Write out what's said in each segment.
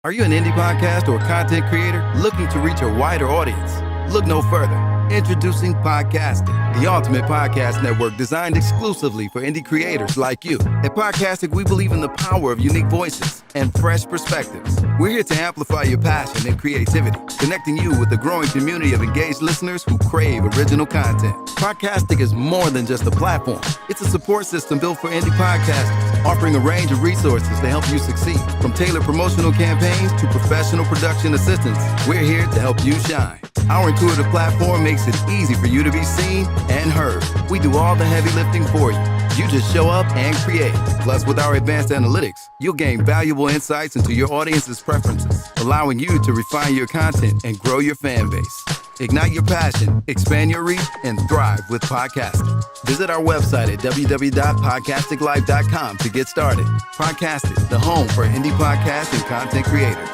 Are you an indie podcast or content creator looking to reach a wider audience? Look no further. Introducing Podcastic, the ultimate podcast network designed exclusively for indie creators like you. At Podcastic, we believe in the power of unique voices and fresh perspectives. We're here to amplify your passion and creativity, connecting you with the growing community of engaged listeners who crave original content. Podcastic is more than just a platform. It's a support system built for indie podcasters, offering a range of resources to help you succeed. From tailored promotional campaigns to professional production assistance, we're here to help you shine. Our intuitive platform makes it easy for you to be seen and heard. We do all the heavy lifting for you. You just show up and create. Plus, with our advanced analytics, you'll gain valuable insights into your audience's preferences, allowing you to refine your content and grow your fan base. Ignite your passion, expand your reach, and thrive with podcasting. Visit our website at www.podcasticlife.com to get started. Podcastic, the home for indie podcasts and content creators.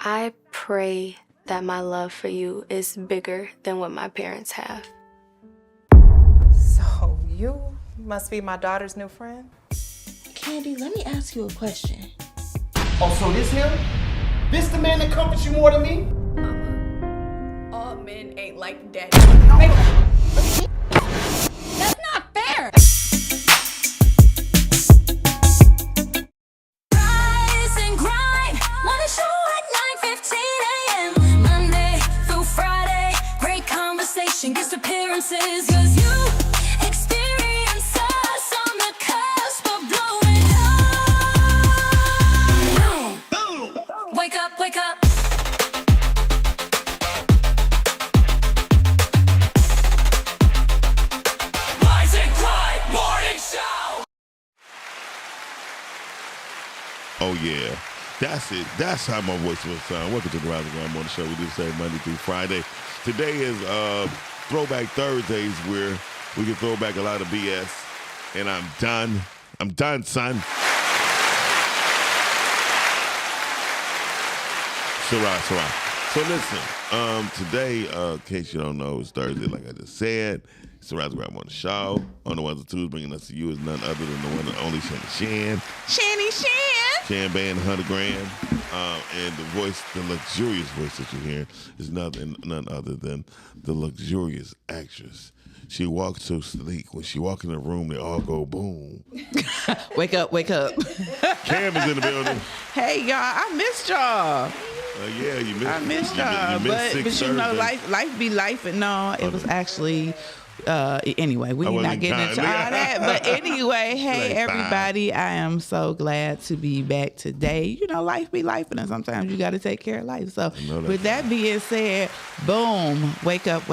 I pray that my love for you is bigger than what my parents have. So you must be my daughter's new friend? Candy, let me ask you a question. Oh, so this him? This the man that comforts you more than me? Mama, all men ain't like daddy. That's not fair! Rise and grind, wanna show at 9:15 a.m. Monday through Friday, great conversation, guest appearances, 'cause you experience us on the cusp of blowing up. Boom! Wake up, wake up. Rise and grind, morning show. Oh yeah, that's it. That's how my voice will sound. Welcome to the Rise and Grind Morning Show. We do this every Monday through Friday. Today is Throwback Thursdays, where we can throw back a lot of BS. And I'm done. I'm done, son. Sarah. So listen, today, in case you don't know, it's Thursday, like I just said. It's the Rise and Grind Morning Show. On the ones and twos, bringing us to you is none other than the one and only Shanny Shan. Shan Band, 100 grand. And the voice, the luxurious voice that you hear is none other than the luxurious actress. She walks so sleek. When she walks in the room, they all go boom. Wake up. Cam is in the building. Hey, y'all, I missed y'all. Yeah, you missed. I missed you y'all. missed But six you know, Thursdays. life be life. And no, it was actually... anyway, we're wasn't not getting into all kind. that. But anyway, hey, Like everybody, I am so glad to be back today. You know, life be life, and sometimes you got to take care of life. So with that being said, boom, wake up.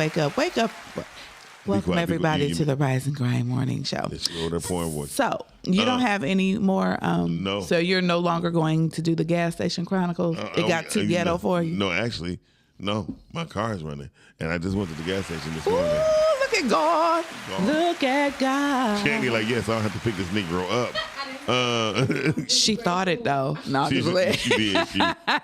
Welcome, everybody, to the Rise and Grind Morning Show. Let's go to porn voice. So, you don't have any more, No. So you're no longer going to do the Gas Station Chronicles? It got too ghetto for you? No, actually, no. My car is running, and I just went to the gas station this Ooh, morning. look at God. Look at God. Shandy, like, yes, I don't have to pick this Negro up. She thought it, though. No, She just let- did.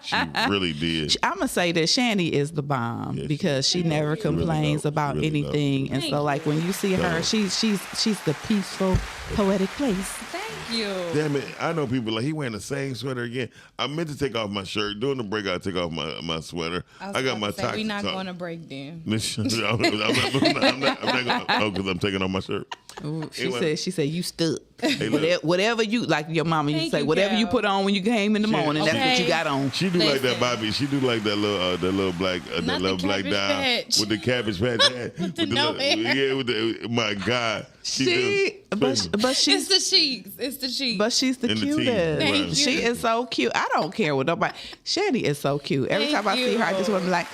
She really did. I'm going to say that Shandy is the bomb Yeah, because she never she really complains dope. about She really anything. And so, like, when you see her, Dope. she's the peaceful, poetic place. Thank you. Damn it! I know people like he wearing the same sweater again. I meant to take off my shirt during the break. I take off my sweater. I got my toxic. We're not talk. going to break then. I'm not going. Oh, because I'm taking off my shirt. Ooh, Anyway. she said, you stuck. look. Whatever you, like your mama used to Thank say, you, whatever you Cal. put on when you came in the morning, that's what Okay. you got on. She do like that, Listen. Bobby. She do like that little black, that Not the little black Cabbage dye Patch. with the Cabbage Patch hat. With the no hair. Yeah, with the. My God, But she's It's the cheeks. It's the cheeks. But she's the And the teeth, cutest. Thank you. She is so cute. I don't care what nobody. Shandy is so cute. Every Thank time I see her, I just you. want to be like,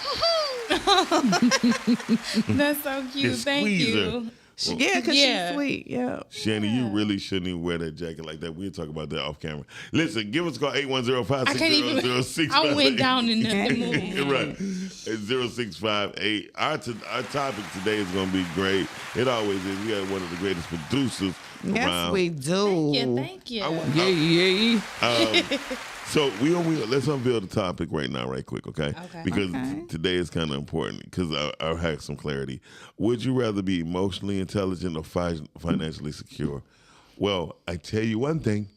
That's so cute. Just Thank squeeze you. her. yeah, because Yeah. she's sweet. Yeah. Shanny, you really shouldn't even wear that jacket like that. We'll talk about that off camera. Listen, give us a call 810-560-0658. I can't even. I went down in the movie. Right. It's 0658. Our topic today is going to be great. It always is. We got one of the greatest producers Yes, around. we do. Thank you. Yeah. So let's unveil the topic right now, right quick, okay? Okay. Because Okay. today is kind of important because I have some clarity. Would you rather be emotionally intelligent or financially secure? Well, I tell you one thing.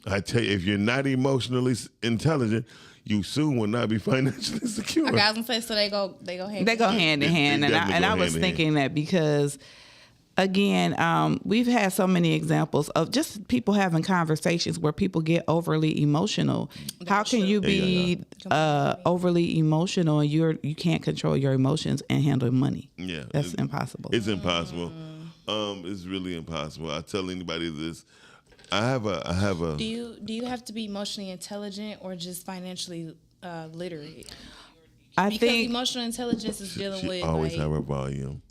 I tell you, if you're not emotionally intelligent, you soon will not be financially secure. Okay, I was gonna say, so they go hand. They go hand in hand, and I was thinking that because, again, we've had so many examples of just people having conversations where people get overly emotional. How can you be overly emotional and you can't control your emotions and handle money? Yeah, that's impossible. It's impossible. It's really impossible. I tell anybody this. I have a. Do you have to be emotionally intelligent or just financially literate? Because emotional intelligence is dealing with always have her volume.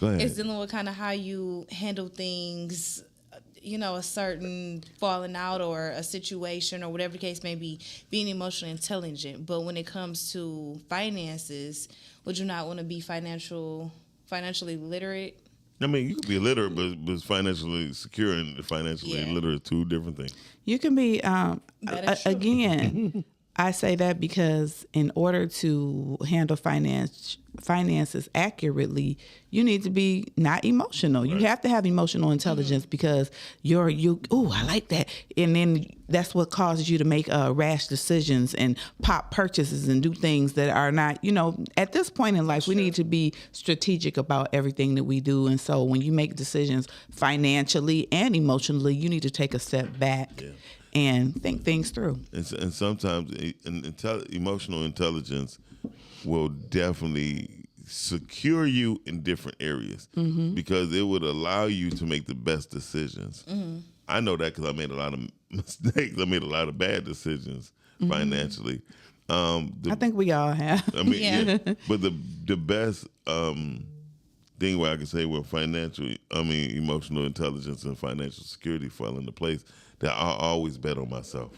Go ahead. It's dealing with kind of how you handle things, a certain falling out or a situation or whatever the case may be, being emotionally intelligent. But when it comes to finances, would you not want to be financially literate? I mean, you could be illiterate, but financially secure and financially literate, two different things. You can be, again, I say that because in order to handle finances accurately, you need to be not emotional. You have to have emotional intelligence because I like that. And then that's what causes you to make rash decisions and pop purchases and do things that are not, at this point in life, we need to be strategic about everything that we do. And so when you make decisions financially and emotionally, you need to take a step back and think things through. And sometimes emotional intelligence will definitely secure you in different areas because it would allow you to make the best decisions. I know that because I made a lot of mistakes. I made a lot of bad decisions financially. I think we all have. I mean, but the best thing where I can say where emotional intelligence and financial security fall into place, that I always bet on myself.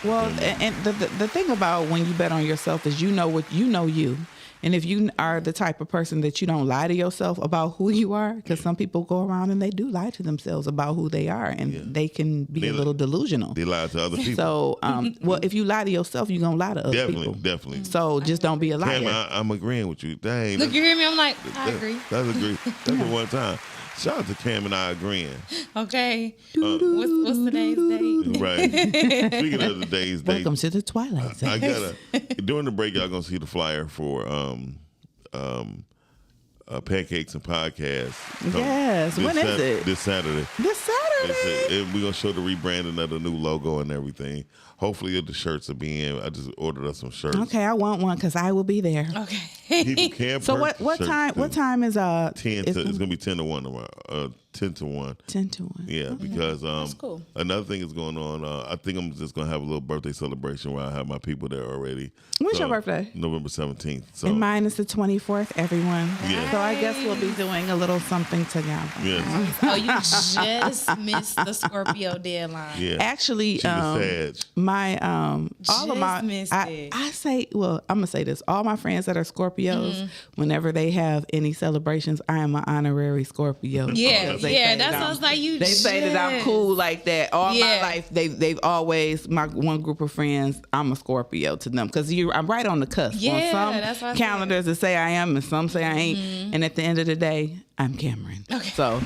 Well, and the thing about when you bet on yourself is you know you. And if you are the type of person that you don't lie to yourself about who you are, because some people go around and they do lie to themselves about who they are, and they can be a little delusional. They lie to other people. So, well, if you lie to yourself, you're going to lie to other people. Definitely. So just don't be a liar. Cam, I'm agreeing with you. Dang. Look, you hear me? I'm like, I agree. That's the one time. Shout out to Cam and I agreeing. Okay. What's today's date? Right. Speaking of today's date. Welcome to the Twilight Zone. I gotta, during the break, y'all gonna see the flyer for Pancakes and Podcasts. Yes. When is it? This Saturday. This Saturday. We're gonna show the rebranding of the new logo and everything. Hopefully the shirts will be in. I just ordered us some shirts. Okay, I want one because I will be there. Okay. People can. So what time? What time is 10 to, it's gonna be 10 to 1 tomorrow. 10 to 1. 10 to 1. Yeah, because That's cool. Another thing is going on. I think I'm just gonna have a little birthday celebration where I have my people there already. When's your birthday? November 17th. So and mine is the 24th. Everyone. Yeah. So I guess we'll be doing a little something together. Yes. Oh, you just missed the Scorpio deadline. Yeah. Actually, She's a Sag. my all of my missed it. I say, well, I'm gonna say this. All my friends that are Scorpios, whenever they have any celebrations, I am an honorary Scorpio. Yeah, They say that that sounds like you. They say that I'm cool like that. All my life, they've always, my one group of friends, I'm a Scorpio to them because I'm right on the cusp. Yeah, on some calendars that say I am, and some say I ain't. And at the end of the day, I'm Cameron. Okay. So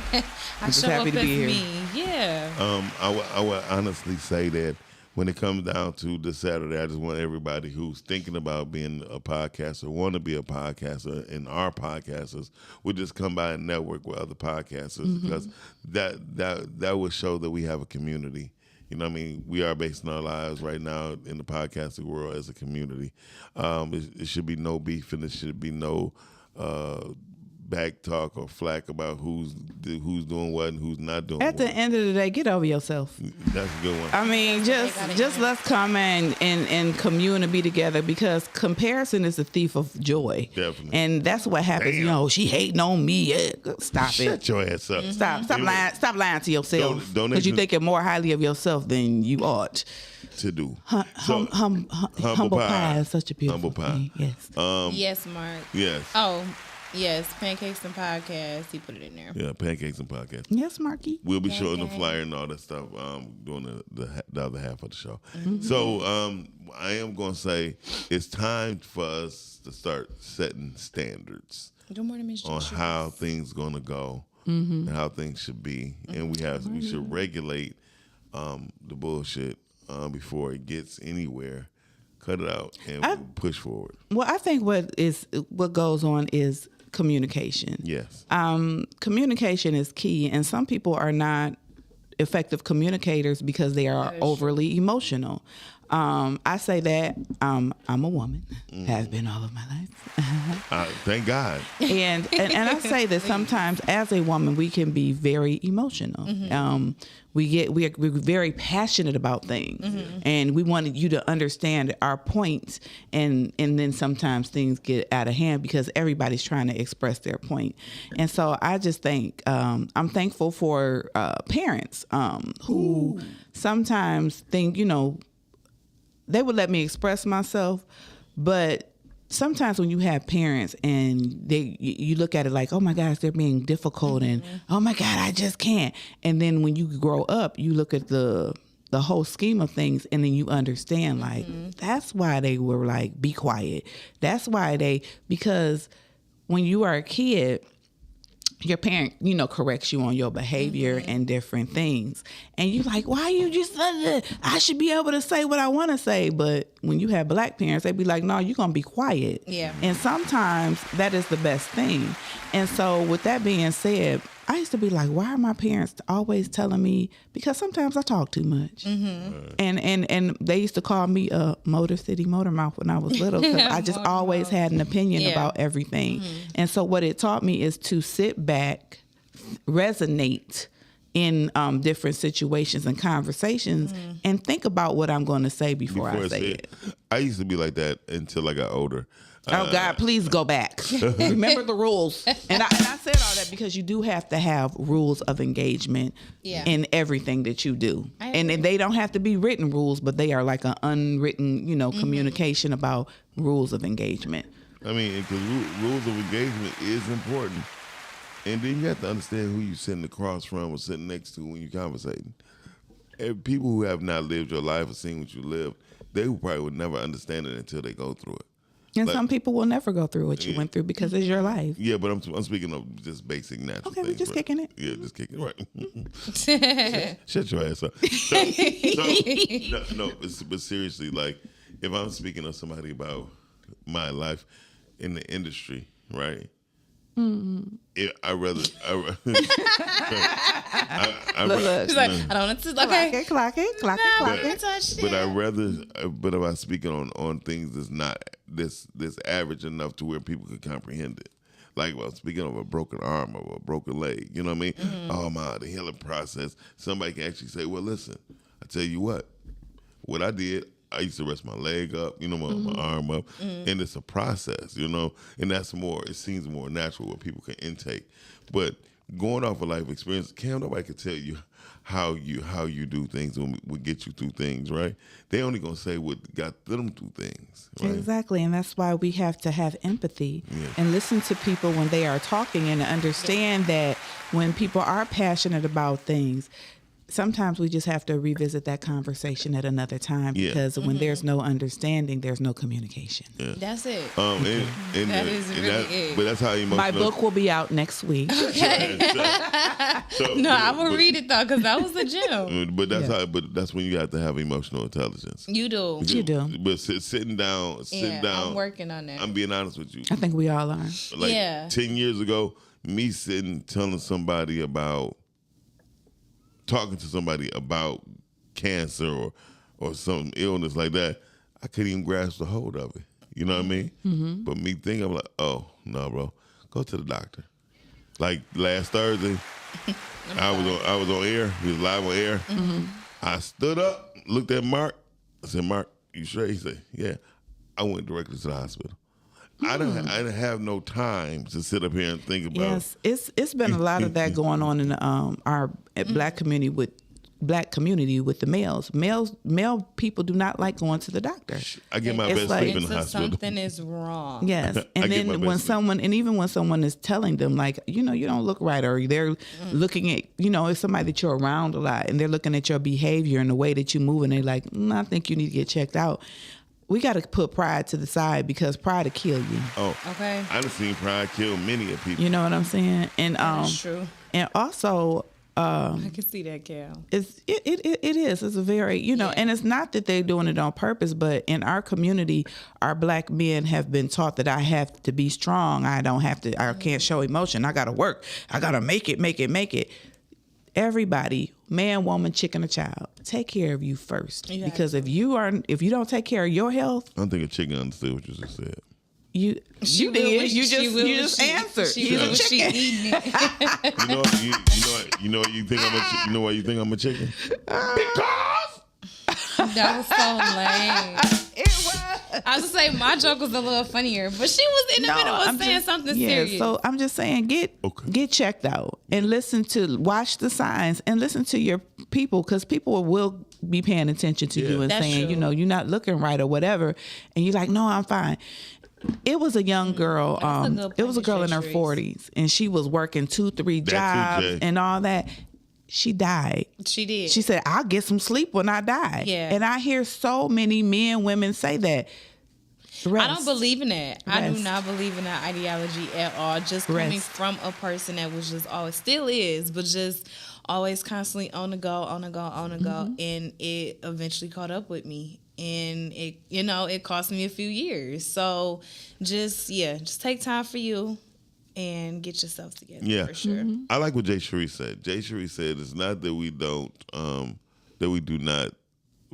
I'm just happy to be here. Me. Yeah. I would honestly say that when it comes down to this Saturday, I just want everybody who's thinking about being a podcaster, want to be a podcaster, and are podcasters, would just come by and network with other podcasters because that would show that we have a community. You know what I mean? We are basing our lives right now in the podcasting world as a community. It should be no beef and it should be no back talk or flack about who's doing what and who's not doing At the end of the day, get over yourself. That's a good one. I mean, just let's come and commune and be together because comparison is a thief of joy. Definitely. And that's what happens. Damn. She hating on me. Yeah, stop it. Shut your ass up. Stop lying to yourself because Donation- you're thinking more highly of yourself than you ought. To do. Humble pie is such a beautiful Humble pie. thing. Yes. Yes, Mark. Yes. Oh, yes. Pancakes and Podcasts. He put it in there. Yeah, Pancakes and Podcasts. Yes, Marky. We'll be showing the flyer and all that stuff during the other half of the show. So I am going to say it's time for us to start setting standards Good morning, Miss on Joshua. how things going to go and how things should be. And we should regulate the bullshit before it gets anywhere. Cut it out and push forward. Well, I think what goes on is communication. Yes. Communication is key, and some people are not effective communicators because they are overly emotional. I say that I'm a woman, have been all of my life. Thank God. And I say that sometimes as a woman we can be very emotional. We're very passionate about things, and we wanted you to understand our points, and then sometimes things get out of hand because everybody's trying to express their point. And so I just think I'm thankful for parents who sometimes think, they would let me express myself, but sometimes when you have parents and you look at it like, oh my gosh, they're being difficult, and oh my God, I just can't. And then when you grow up, you look at the whole scheme of things, and then you understand like that's why they were like, be quiet. That's why because when you are a kid, your parent, corrects you on your behavior and different things. And you're like, why you just, I should be able to say what I want to say. But when you have black parents, they be like, no, you're going to be quiet. Yeah. And sometimes that is the best thing. And so with that being said, I used to be like, why are my parents always telling me? Because sometimes I talk too much. And they used to call me a Motor City Motor Mouth when I was little, because I just always had an opinion about everything. And so what it taught me is to sit back, resonate in different situations and conversations, and think about what I'm going to say before I say it. I used to be like that until I got older. Oh God, please go back. Remember the rules. And I said all that because you do have to have rules of engagement in everything that you do. And they don't have to be written rules, but they are like an unwritten, communication about rules of engagement. I mean, because rules of engagement is important. And then you have to understand who you're sitting across from or sitting next to when you're conversating. And people who have not lived your life or seen what you lived, they probably would never understand it until they go through it. And some people will never go through what you went through because it's your life. Yeah, but I'm speaking of just basic natural things. Okay, we're just kicking it. Yeah, just kicking it. Right. Shut your ass up. But seriously, like, if I'm speaking to somebody about my life in the industry, right? I rather. Look. She's like, I don't want to. Okay. Clock it. But I rather. But if I'm speaking on things that's not this average enough to where people can comprehend it. Like, well, speaking of a broken arm or a broken leg, you know what I mean? Oh my, the healing process. Somebody can actually say, well, listen, I tell you what I did. I used to rest my leg up, my arm up, and it's a process, and that's it seems more natural what people can intake. But going off of life experience, nobody can tell you how you do things and what get you through things, right? They only gonna say what got them through things, right? Exactly, and that's why we have to have empathy and listen to people when they are talking, and understand that when people are passionate about things, sometimes we just have to revisit that conversation at another time, because when there's no understanding, there's no communication. Yeah. That's it. That is really it. But that's how emotional. My book will be out next week. Okay. I'm gonna read it though, because that was the gem. But that's when you have to have emotional intelligence. You do. You do. But sitting down. I'm working on that. I'm being honest with you. I think we all are. Like 10 years ago, me telling somebody about. Talking to somebody about cancer or some illness like that, I couldn't even grasp the hold of it. You know what I mean? Mm-hmm. But me thinking, I'm like, oh, no, bro, go to the doctor. Like last Thursday, I was on air. He was live on air. Mm-hmm. I stood up, looked at Mark. I said, Mark, you sure? He said, yeah. I went directly to the hospital. I didn't have no time to sit up here and think about. Yes, it's been a lot of that going on in our black community with the males. Male people do not like going to the doctor. I get my best sleep in the hospital. Something is wrong. Yes, and then when someone is telling them like, you don't look right, or they're looking at, it's somebody that you're around a lot, and they're looking at your behavior and the way that you move, and they're like, I think you need to get checked out. We got to put pride to the side, because pride will kill you. Oh, okay. I've seen pride kill many of people. You know what I'm saying? And that's true. And also, I can see that, Cal. it is. It's a very, and it's not that they're doing it on purpose, but in our community, our black men have been taught that I have to be strong. I can't show emotion. I got to work. I got to make it. Everybody, man, woman, chicken, or child, take care of you first. Yeah. Because if you don't take care of your health, I don't think a chicken understood what you just said. you did. You just answered. She will when she eating it. You know why you think I'm a chicken? Because That was so lame. It was. I was gonna say my joke was a little funnier, but she was in the middle of saying something serious. So I'm just saying, get checked out and watch the signs and listen to your people, because people will be paying attention to you and That's saying, true. you're not looking right or whatever, and you're like, no, I'm fine. It was a young girl. That's a good It was a girl in her Trace. 40s, and she was working 2-3 That too, jobs Jay. and all that. She died. She did. She said, I'll get some sleep when I die. Yeah. And I hear so many men, women say that. I Rest. don't believe in that. I do Rest. not believe in that ideology at all. Just coming Rest. from a person that was just always, still is, but just always constantly on the go, Mm-hmm. and it eventually caught up with me, and it cost me a few years. So just take time for you and get yourself together. Yeah. For sure. Mm-hmm. I like what Jay Cherie said. Jay Cherie said it's not that we don't, that we do not,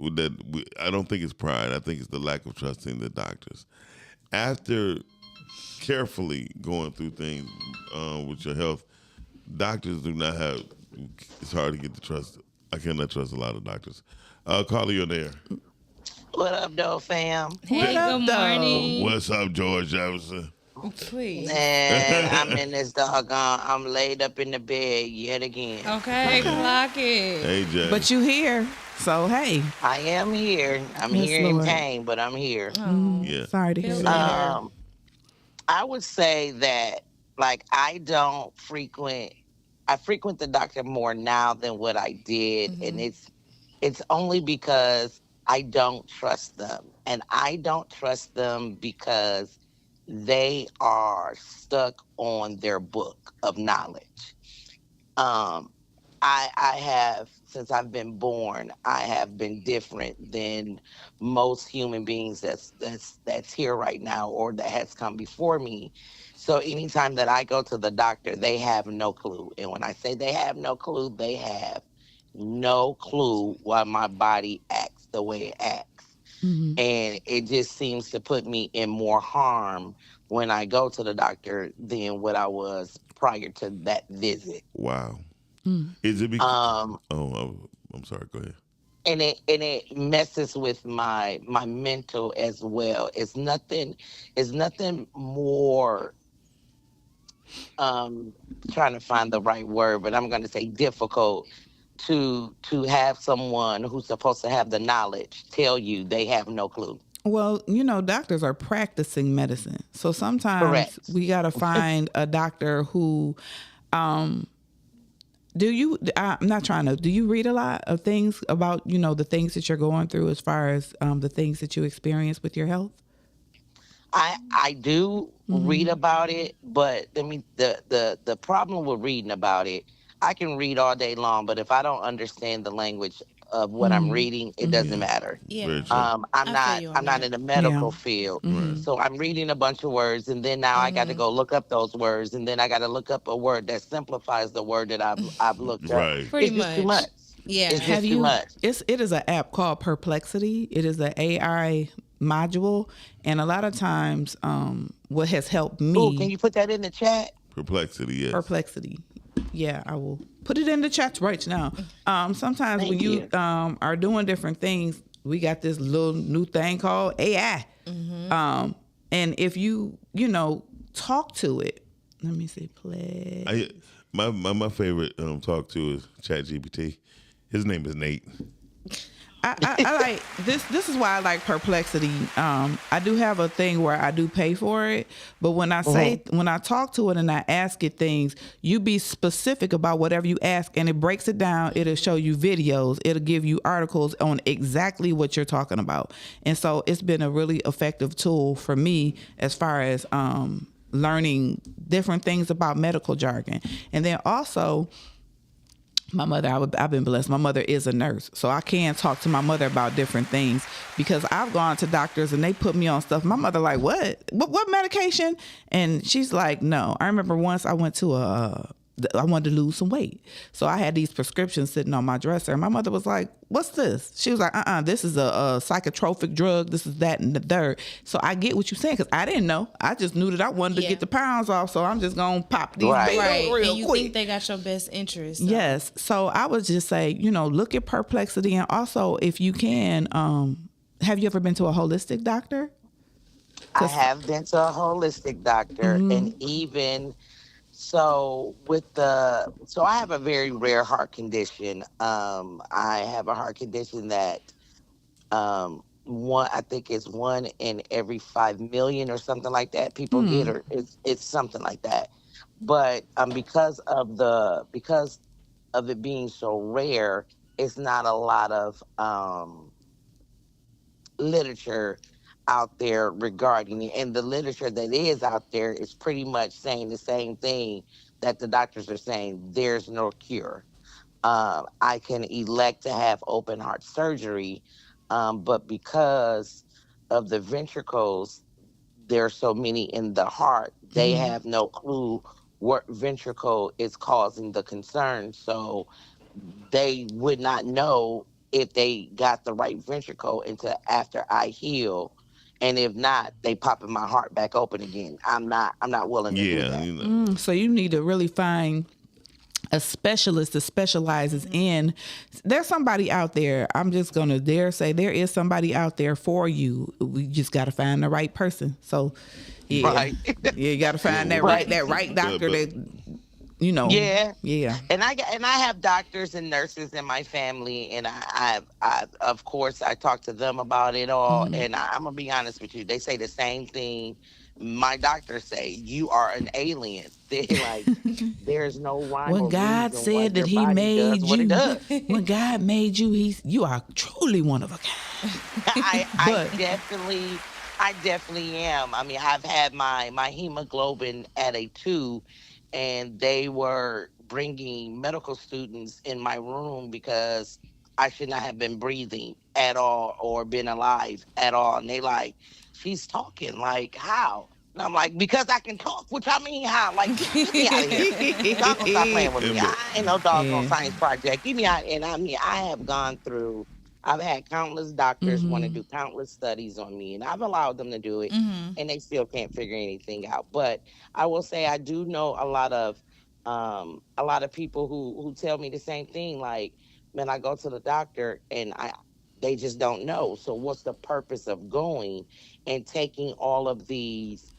I don't think it's pride. I think it's the lack of trusting the doctors. After carefully going through things with your health, doctors do not have, it's hard to get to trust. I cannot trust a lot of doctors. Carly, you're there. What up, though, fam? Hey, up, good though? morning. What's up, George Jefferson? Please. And I'm in this doggone, I'm laid up in the bed yet again. Okay, clock it. Hey, Jay. But you here, so hey. I am here. I'm Yes, here in Lord. pain, but I'm here. yeah. Sorry to hear Feel that. I would say that, like, I frequent the doctor more now than what I did. And it's only because I don't trust them. And I don't trust them because they are stuck on their book of knowledge. I have, since I've been born, I have been different than most human beings that's here right now or that has come before me. So anytime that I go to the doctor, they have no clue. And when I say they have no clue, they have no clue why my body acts the way it acts. And it just seems to put me in more harm when I go to the doctor than what I was prior to that visit. Wow. Is it because, I'm sorry, go ahead. And it messes with my mental as well. It's nothing more trying to find the right word, but I'm going to say difficult to have someone who's supposed to have the knowledge tell you they have no clue. Well, doctors are practicing medicine. So sometimes Correct. we got to find a doctor who, I'm not trying to, do you read a lot of things about, the things that you're going through as far as the things that you experience with your health? I do read about it, but the problem with reading about it, I can read all day long, but if I don't understand the language of what I'm reading, it doesn't matter. Yeah. Very true. I'm not in the medical field, so I'm reading a bunch of words, and then now I got to go look up those words, and then I got to look up a word that simplifies the word that I've looked up. Right. Pretty It's just too much. much. Yeah. It's just too much. It is an app called Perplexity. It is an AI module, and a lot of times, what has helped me. Ooh, can you put that in the chat? Perplexity, yes. Perplexity. Yeah, I will put it in the chat right now. Sometimes Thank when you you. are doing different things, we got this little new thing called AI. And if you talk to it, let me see, play. My favorite talk to is ChatGPT. His name is Nate. I like this. This is why I like Perplexity. I do have a thing where I do pay for it, but when I say when I talk to it and I ask it things, you be specific about whatever you ask, and it breaks it down. It'll show you videos. It'll give you articles on exactly what you're talking about, and so it's been a really effective tool for me as far as learning different things about medical jargon, and then also. my mother, I've been blessed. My mother is a nurse, so I can talk to my mother about different things because I've gone to doctors and they put me on stuff. My mother like, what medication? And she's like, no. I remember once I went to I wanted to lose some weight. So I had these prescriptions sitting on my dresser. And my mother was like, what's this? She was like, this is a psychotropic drug. This is that and the third. So I get what you're saying because I didn't know. I just knew that I wanted to get the pounds off. So I'm just going to pop these pills real and you quick. think they got your best interest. So. Yes. So I would just say, look at perplexity. And also, if you can, have you ever been to a holistic doctor? I have been to a holistic doctor, and even... So I have a very rare heart condition. I have a heart condition that I think it's 1 in every 5 million or something like that people get, or it's something like that. But because of it being so rare, it's not a lot of literature out there regarding it, and the literature that is out there is pretty much saying the same thing that the doctors are saying. There's no cure. I can elect to have open heart surgery, but because of the ventricles, there are so many in the heart, they have no clue what ventricle is causing the concern, so they would not know if they got the right ventricle until after I heal. And if not, they popping my heart back open again. I'm not willing to do that. So you need to really find a specialist that specializes in. There's somebody out there. I'm just gonna dare say there is somebody out there for you. We just got to find the right person. So yeah, you got to find that right doctor that. Yeah. And I have doctors and nurses in my family, and I of course I talk to them about it all. And I'm gonna be honest with you, they say the same thing. My doctors say you are an alien. They're like, there's no rhyme. When God said that He made you, when God made you, you are truly one of a kind. I definitely am. I mean, I've had my hemoglobin at a 2. And they were bringing medical students in my room because I should not have been breathing at all or been alive at all. And they like, she's talking, like, how? And I'm like, because I can talk, which I mean, how? Like, get me out of here. Y'all can stop playing with me. I ain't no doggone science project. Get me out. And I mean, I have gone through, I've had countless doctors want to do countless studies on me, and I've allowed them to do it, and they still can't figure anything out. But I will say I do know a lot of people who tell me the same thing. Like, man, I go to the doctor and they just don't know. So what's the purpose of going and taking all of these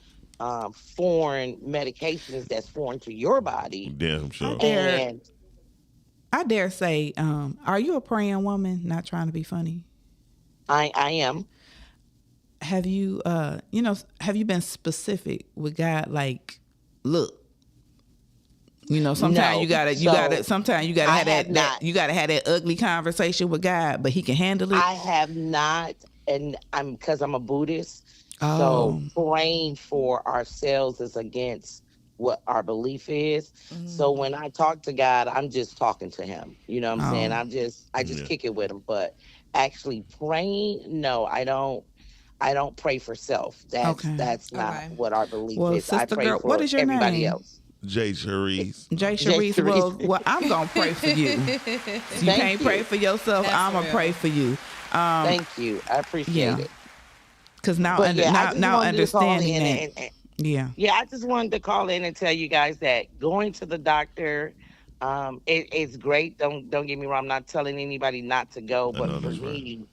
foreign medications that's foreign to your body? Damn sure. And I dare say, are you a praying woman? Not trying to be funny. I am. Have you, have you been specific with God? Like, look, sometimes you gotta have that you gotta have that ugly conversation with God, but He can handle it. I have not, and because I'm a Buddhist, so praying for ourselves is against what our belief is. So when I talk to God, I'm just talking to Him. You know what I'm saying? I just kick it with Him. But actually praying, no, I don't pray for self. That's not what our belief is. I pray for what is your everybody name? else. Jay Charisse. Jay Charisse. Well, I'm gonna pray for you. You can't pray for yourself. I'm gonna pray for you. Thank you. I appreciate it. Because now understanding that. Yeah, I just wanted to call in and tell you guys that going to the doctor, it's great. Don't get me wrong. I'm not telling anybody not to go, but for me,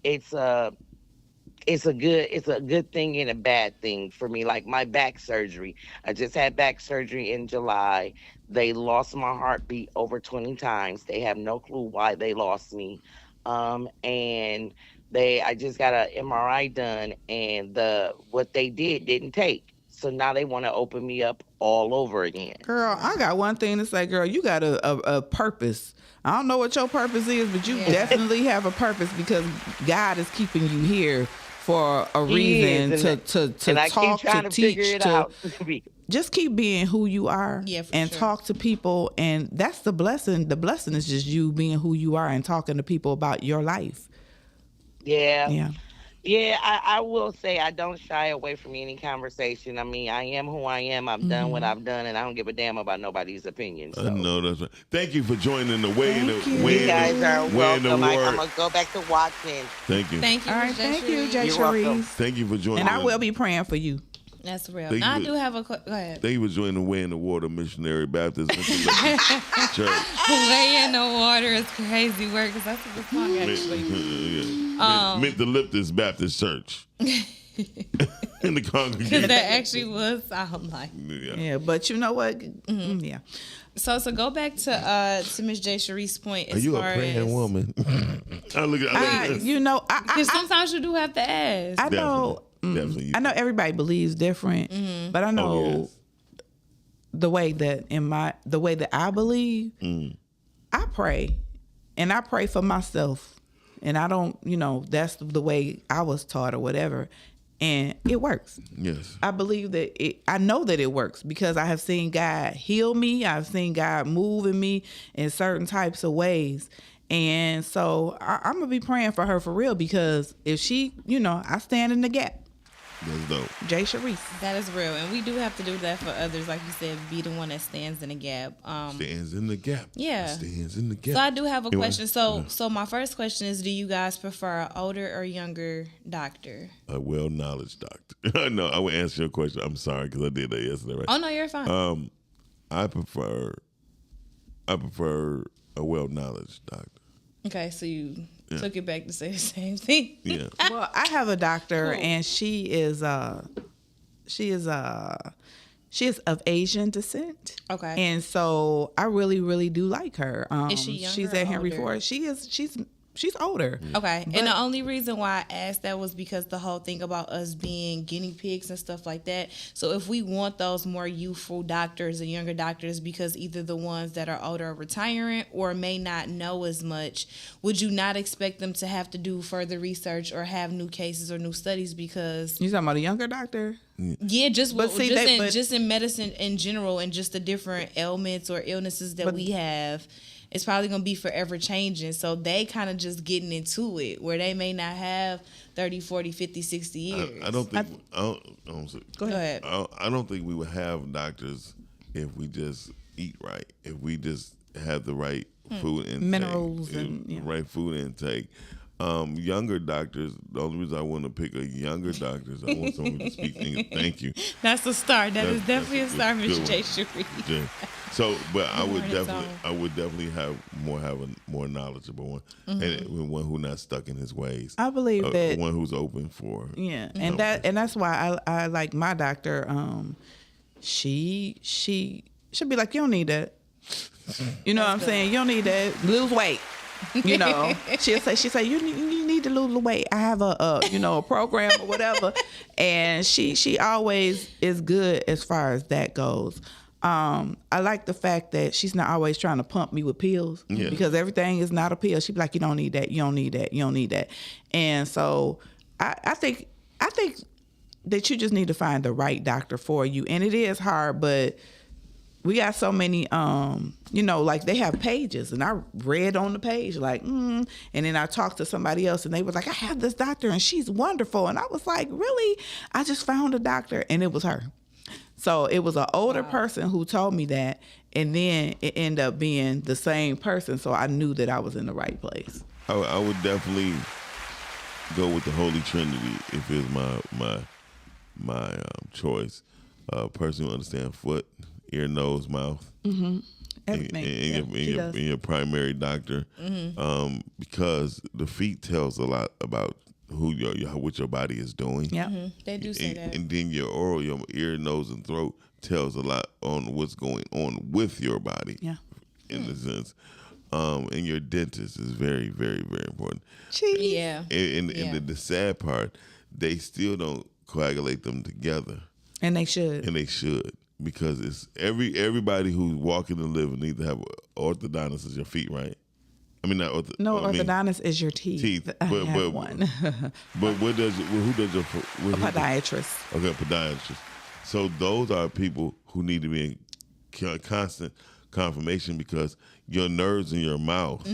it's a good thing and a bad thing for me. Like my back surgery, I just had back surgery in July. They lost my heartbeat over 20 times. They have no clue why they lost me, and I just got an MRI done, and what they didn't take. So now they want to open me up all over again. Girl, I got one thing to say, girl. You got a purpose. I don't know what your purpose is, but you definitely have a purpose because God is keeping you here for a He reason is, to and I talk, keep trying to to teach, figure it to out. just keep being who you are and sure. talk to people. And that's the blessing. The blessing is just you being who you are and talking to people about your life. Yeah. Yeah. I will say I don't shy away from any conversation. I mean, I am who I am. I've done what I've done, and I don't give a damn about nobody's opinion. So. I know that's right. Thank you for joining the Way in Thank the you. Way You guys are in the Way in the welcome. I'm Word. going to go back to watching. Thank you. Thank you. All right. Miss Thank you, Jay Jay You're welcome. Cherise. Thank you for joining. And I will be praying for you. That's real. Thank Now, I you. do have a go ahead. Thank you for joining the Way in the Water Missionary Baptist Methodist Church. Way in the water is crazy work because that's a good song actually. Meant to lift this Baptist Church in the congregation. Because that actually was sound like. Yeah, but you know what? Yeah. So go back to Miss J. Sharice's point. Are As you a far praying as, woman? I look at You know, Because sometimes you do have to ask. I know. Definitely. I know everybody believes different, but I know the way that I believe. I pray, and I pray for myself, and I don't. That's the way I was taught or whatever, and it works. Yes. I believe that I know that it works because I have seen God heal me. I've seen God move in me in certain types of ways. And so I'm going to be praying for her for real because if she, I stand in the gap. That's dope. Jay Sharice. That is real. And we do have to do that for others. Like you said, be the one that stands in the gap. Stands in the gap. Yeah. Stands in the gap. So I do have a Anyway, question. So my first question is, do you guys prefer an older or younger doctor? A well-knowledge doctor. No, I would answer your question. I'm sorry because I did that yesterday, right? Oh, no, you're fine. I prefer a well-knowledge doctor. Okay, so you took it back to say the same thing. Yeah. Well, I have a doctor and she is of Asian descent. Okay. And so I really, really do like her. Is she younger She's or at Henry older? Ford. She's older. Okay. And the only reason why I asked that was because the whole thing about us being guinea pigs and stuff like that. So if we want those more youthful doctors and younger doctors because either the ones that are older are retiring or may not know as much, would you not expect them to have to do further research or have new cases or new studies because... You talking about a younger doctor? Yeah, just But in medicine in general and just the different ailments or illnesses that we have. It's probably going to be forever changing. So they kind of just getting into it where they may not have 30, 40, 50, 60 years. I don't think. Go ahead. I don't think we would have doctors if we just eat right. If we just have the right food intake, Minerals and right food intake. Younger doctors. The only reason I want to pick a younger doctor is I want someone to speak English. Thank you. That's a start. That's definitely a start, good Mr. one. J. Sharice. Yeah. So, but I would Learn its definitely have a more knowledgeable one, and one who's not stuck in his ways. I believe that one who's open for. Yeah, and that's why I like my doctor. She should be like, you don't need that. You know what I'm saying? You don't need that. Lose weight. She'll say you need to lose the weight. I have a program or whatever, and she always is good as far as that goes. I like the fact that she's not always trying to pump me with pills because everything is not a pill. She'd be like, you don't need that. You don't need that. You don't need that. And so I think that you just need to find the right doctor for you. And it is hard, but we got so many, like they have pages, and I read on the page, and then I talked to somebody else, and they was like, I have this doctor, and she's wonderful. And I was like, really? I just found a doctor, and it was her. So it was an older person who told me that, and then it ended up being the same person, so I knew that I was in the right place. I would definitely go with the Holy Trinity if it was my choice. A person who understands foot, ear, nose, mouth. Mm-hmm. Everything. In your primary doctor, because the feet tells a lot about what your body is doing. Yeah, they do say that. And then your ear, nose, and throat tells a lot on what's going on with your body. Yeah, in a sense. And your dentist is very, very, very important. Jeez. Yeah. And the sad part, they still don't coagulate them together. And they should. Because it's everybody who's walking and living needs to have orthodontist as your feet, right? I mean, not orthodontist is your teeth. I have one. But who does your a podiatrist? Okay, podiatrist. So those are people who need to be in constant confirmation because your nerves in your mouth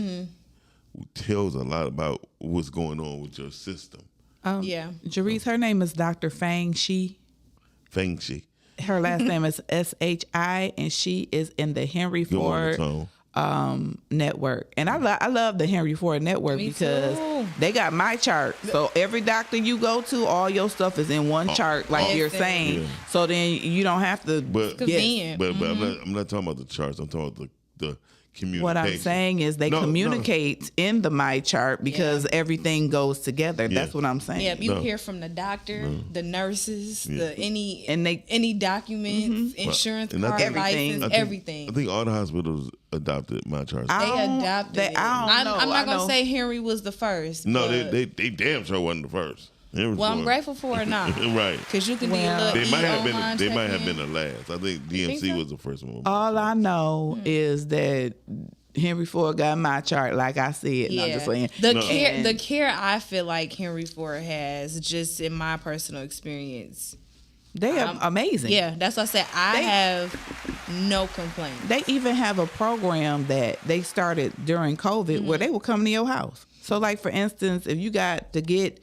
tells a lot about what's going on with your system. Jerice, her name is Dr. Fang Shi. Fang Shi. Her last name is SHI, and she is in the Henry Ford network. And I love the Henry Ford network because they got my chart. So every doctor you go to, all your stuff is in one chart, like you're saying. Yeah. So then you don't have to. But I'm not talking about the charts. I'm talking about the communication. What I'm saying is they communicate in the my chart because everything goes together. That's what I'm saying. Yeah, you hear from the doctor, the nurses, any documents, insurance card, license, everything. I think all the hospitals adopted my charts. They adopted it. I'm not gonna say Henry was the first. No, they damn sure wasn't the first. Well, I'm grateful for it now. Right. Because you can do a little They might have been the last. I think DMC was the first one. All I know is that Henry Ford got my chart, like I said. Yeah. I'm just saying. The care I feel like Henry Ford has, just in my personal experience, they are amazing. Yeah, that's what I said. I have no complaints. They even have a program that they started during COVID where they will come to your house. So, like, for instance, if you got to get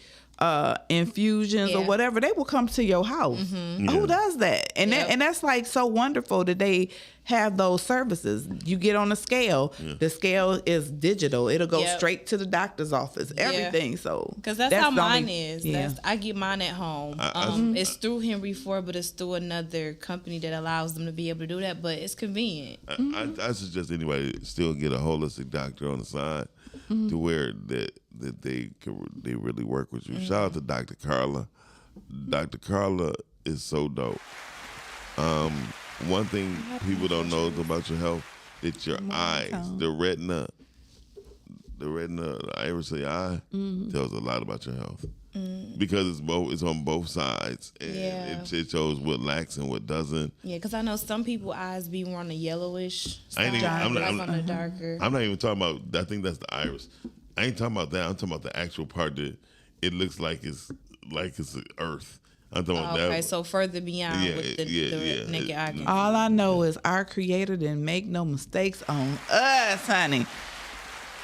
infusions or whatever, they will come to your house. Who does that? And that's like so wonderful that they have those services. You get on a scale. The scale is digital. It'll go straight to the doctor's office. Everything. So because that's how mine is. I get mine at home. It's through Henry Ford, but it's through another company that allows them to be able to do that. But it's convenient. I suggest anybody still get a holistic doctor on the side to where that they really work with you. Shout out to Dr. Carla. Dr. Carla is so dope. One thing people don't know about your health, it's your eyes. The retina, the iris of your eye tells a lot about your health. Because it's on both sides. And it shows what lacks and what doesn't. Yeah, because I know some people eyes be more on the yellowish side, I'm on the darker. I'm not even talking about, I think that's the iris. I ain't talking about that. I'm talking about the actual part that it looks like it's earth. I'm talking about that. Okay, so further beyond with the naked eye. All I know is our Creator didn't make no mistakes on us, honey.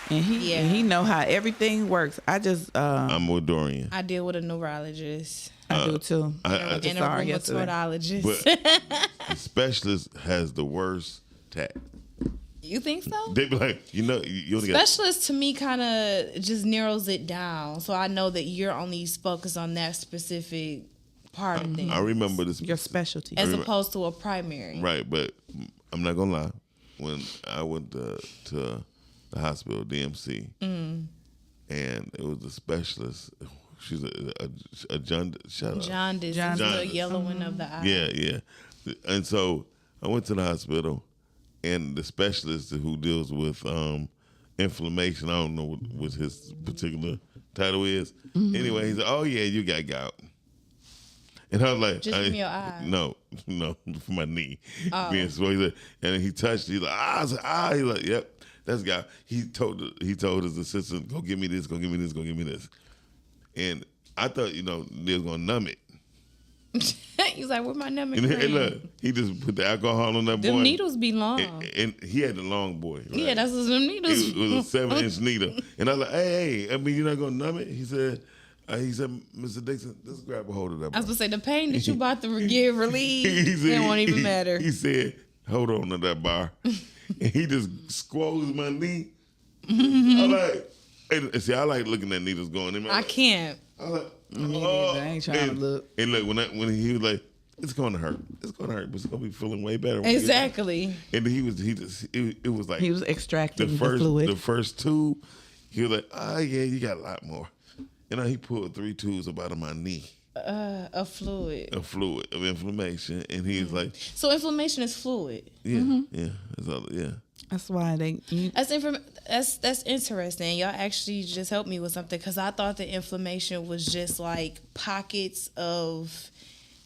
And he know how everything works. I'm with Dorian. I deal with a neurologist. I do too. And a rheumatologist. But the specialist has the worst tech. You think so? They be like, you only specialist to me kind of just narrows it down, so I know that you're only focused on that specific part of things. I remember this your specialty as opposed to a primary. Right, but I'm not gonna lie. When I went to the hospital, DMC, and it was a specialist. She's a jaundice. Jaundice, the yellowing of the eye. Yeah. And so I went to the hospital. And the specialist who deals with inflammation, I don't know what his particular title is. Anyway, he said, "Oh yeah, you got gout." And I was like, "Just from your eye?" No, for my knee. Being swollen. And he touched it. He's like, "Ah," I said, "Ah." He's like, "Yep, that's gout." He told his assistant, "Go give me this. Go give me this. Go give me this." And I thought, they was gonna numb it. He's like, "Where my numbing cream?" And look, he just put the alcohol on that boy. Them needles be long. And he had the long boy. Right? Yeah, that's what them needles. It was a 7-inch needle. And I was like, hey, I mean, you're not going to numb it? He said, Mr. Dixon, let's grab a hold of that boy. I was going to say, the pain that you about to get relieved, it won't even matter. He said, hold on to that bar. And he just squoze my knee. I like looking at needles going in. I can't. I was like, I ain't trying to look. And look, when he was like, it's gonna hurt, but it's gonna be feeling way better. Exactly. And it was like he was extracting the fluid. The first tube, he was like, oh yeah, you got a lot more. And he pulled 3 tubes up out of my knee. A fluid of inflammation, and he was like, so inflammation is fluid. Yeah, That's why that's interesting. Y'all actually just helped me with something because I thought the inflammation was just like pockets of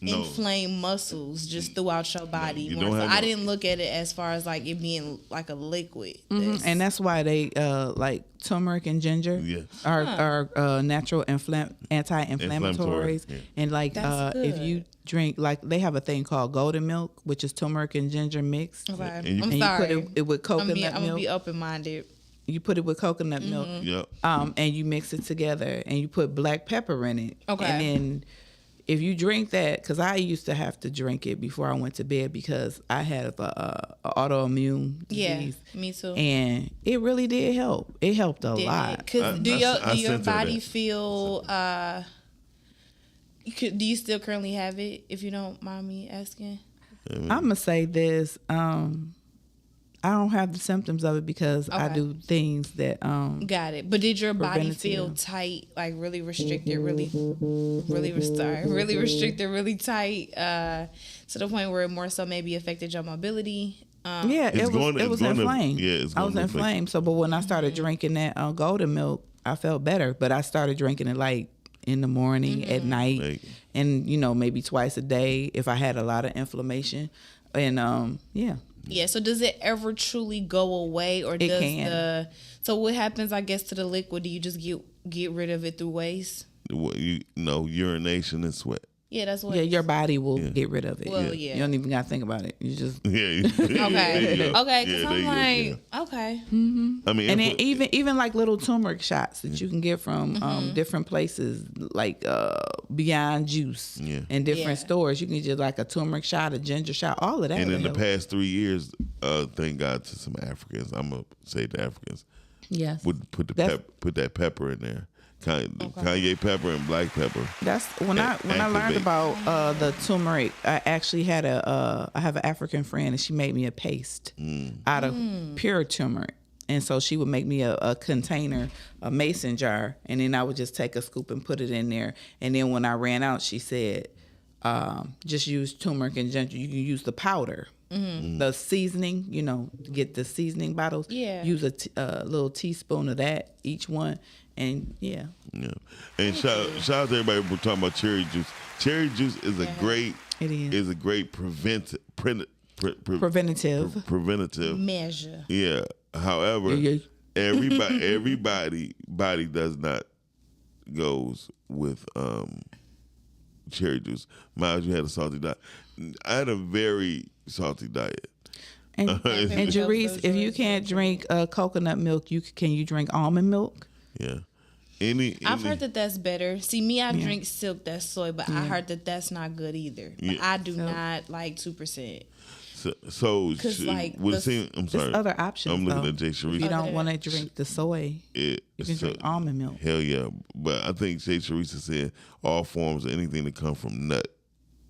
inflamed muscles just throughout your body. you more don't so. have I no- didn't look at it as far as like it being like a liquid. And that's why they like turmeric and ginger Yes. are natural anti-inflammatories. Inflammatory, yeah. And like That's if good. you drink, like they have a thing called golden milk, which is turmeric and ginger mixed. Okay. And you- I'm And sorry. you put it with coconut I'm gonna milk. be open minded. You put it with coconut milk. Yep. And you mix it together and you put black pepper in it. Okay. And then if you drink that, because I used to have to drink it before I went to bed because I had a autoimmune Yeah, disease. me too. And it really did help. It helped a lot. Because do I your sent her body that. feel? Do you still currently have it? If you don't mind me asking. I'm gonna say this. I don't have the symptoms of it because I Okay. do things that Got it. But did your body feel Preventative. tight, like really restricted, really restricted, really tight, to the point where it more so maybe affected your mobility? yeah, It's it going to- was it's going to- inflamed. yeah, it's I going was to affect- inflamed. So, but when I started drinking that golden milk, I felt better. But I started drinking it like in the morning, at night, Like- and maybe twice a day if I had a lot of inflammation. And yeah. Yeah. So does it ever truly go away, or does can. so what happens? I guess to the liquid, do you just get rid of it through waste? Urination and sweat. Yeah, that's what. Yeah, your body will get rid of it. Well, yeah. You don't even gotta think about it. You just Okay. There you go. Okay. Because Yeah, there I'm you go, like, yeah. okay. I mean, and then even like little turmeric shots that you can get from different places, like Beyond Juice Yeah. and different Yeah. stores. You can get like a turmeric shot, a ginger shot, all of that. and in the will help. past 3 years, thank God to some Africans. I'm gonna say the Africans Yes, would put That's- put that pepper in there. Kanye pepper and black pepper. That's when I learned Activate. about the turmeric. I actually had I have an African friend, and she made me a paste out of pure turmeric. And so she would make me a container, a mason jar, and then I would just take a scoop and put it in there. And then when I ran out, she said, just use turmeric and ginger. You can use the powder. The seasoning, get the seasoning bottles. Yeah. Use a little teaspoon of that, each one. And yeah. Yeah, and shout out to everybody. We're talking about cherry juice. Cherry juice is a great. It is. Is a great preventative. Preventative. Measure. Yeah. However, Yeah. everybody body does not goes with cherry juice. Miles, you had a salty diet. I had a very salty diet. And Jerice, if you can't drink coconut milk, can you drink almond milk? Yeah. I've heard that that's better. See, me, I drink silk, that's soy, but I heard that that's not good either. But I do not like 2%. So 'Cause, like, would it the- seem? I'm sorry. There's other options. I'm looking though. at Jay If you Sharice. don't want to drink the soy, you can drink almond milk. Hell yeah. But I think Jay Sharice said all forms of anything that come from nut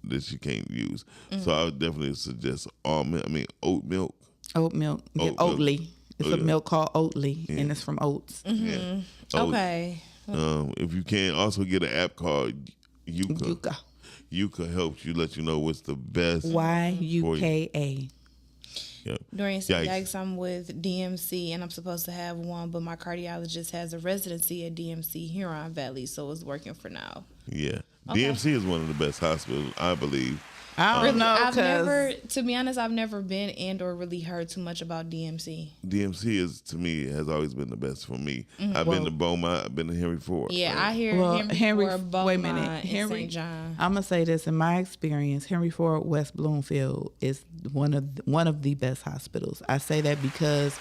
that you can't use. So I would definitely suggest oat milk. Oat milk. Get Oat milk. Oatly. It's Oh, a yeah. milk called Oatly, and it's from oats. Yeah. Oat. Okay. If you can, also get an app called Yuka. Yuka. Yuka helps you let you know what's the best. YUKA. Yeah. During Yikes. yikes, I'm with DMC, and I'm supposed to have one, but my cardiologist has a residency at DMC Huron Valley, so it's working for now. Yeah. DMC is one of the best hospitals, I believe. I don't know, I've 'cause never, to be honest, I've never been and or really heard too much about DMC. DMC is, to me, has always been the best for me. I've been to Beaumont, I've been to Henry Ford. Yeah, I hear Henry Ford, Beaumont, wait a minute. and Henry, St. John. I'm gonna say this in my experience. Henry Ford West Bloomfield is one of the best hospitals. I say that because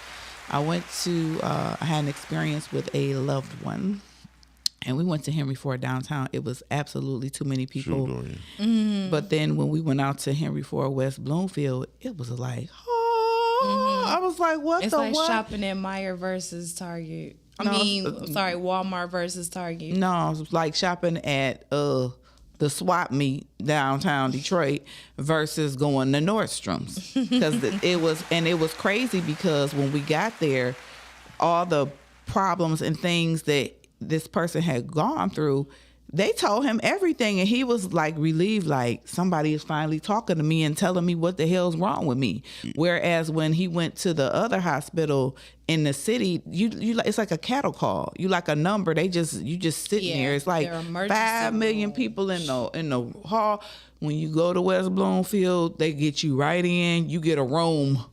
I went to I had an experience with a loved one, and we went to Henry Ford downtown. It was absolutely too many people. True, Dorian. But then when we went out to Henry Ford West Bloomfield, it was like, I was like, what It's the like what? shopping at Meijer versus Target. No, Walmart versus Target. No, it was like shopping at the swap meet downtown Detroit versus going to Nordstrom's, because it was crazy because when we got there, all the problems and things that this person had gone through, they told him everything, and he was like relieved, like somebody is finally talking to me and telling me what the hell's wrong with me. Whereas when he went to the other hospital in the city, you it's like a cattle call. You like a number. You just sitting there. It's like 5 million people in the hall. When you go to West Bloomfield, they get you right in. You get a room.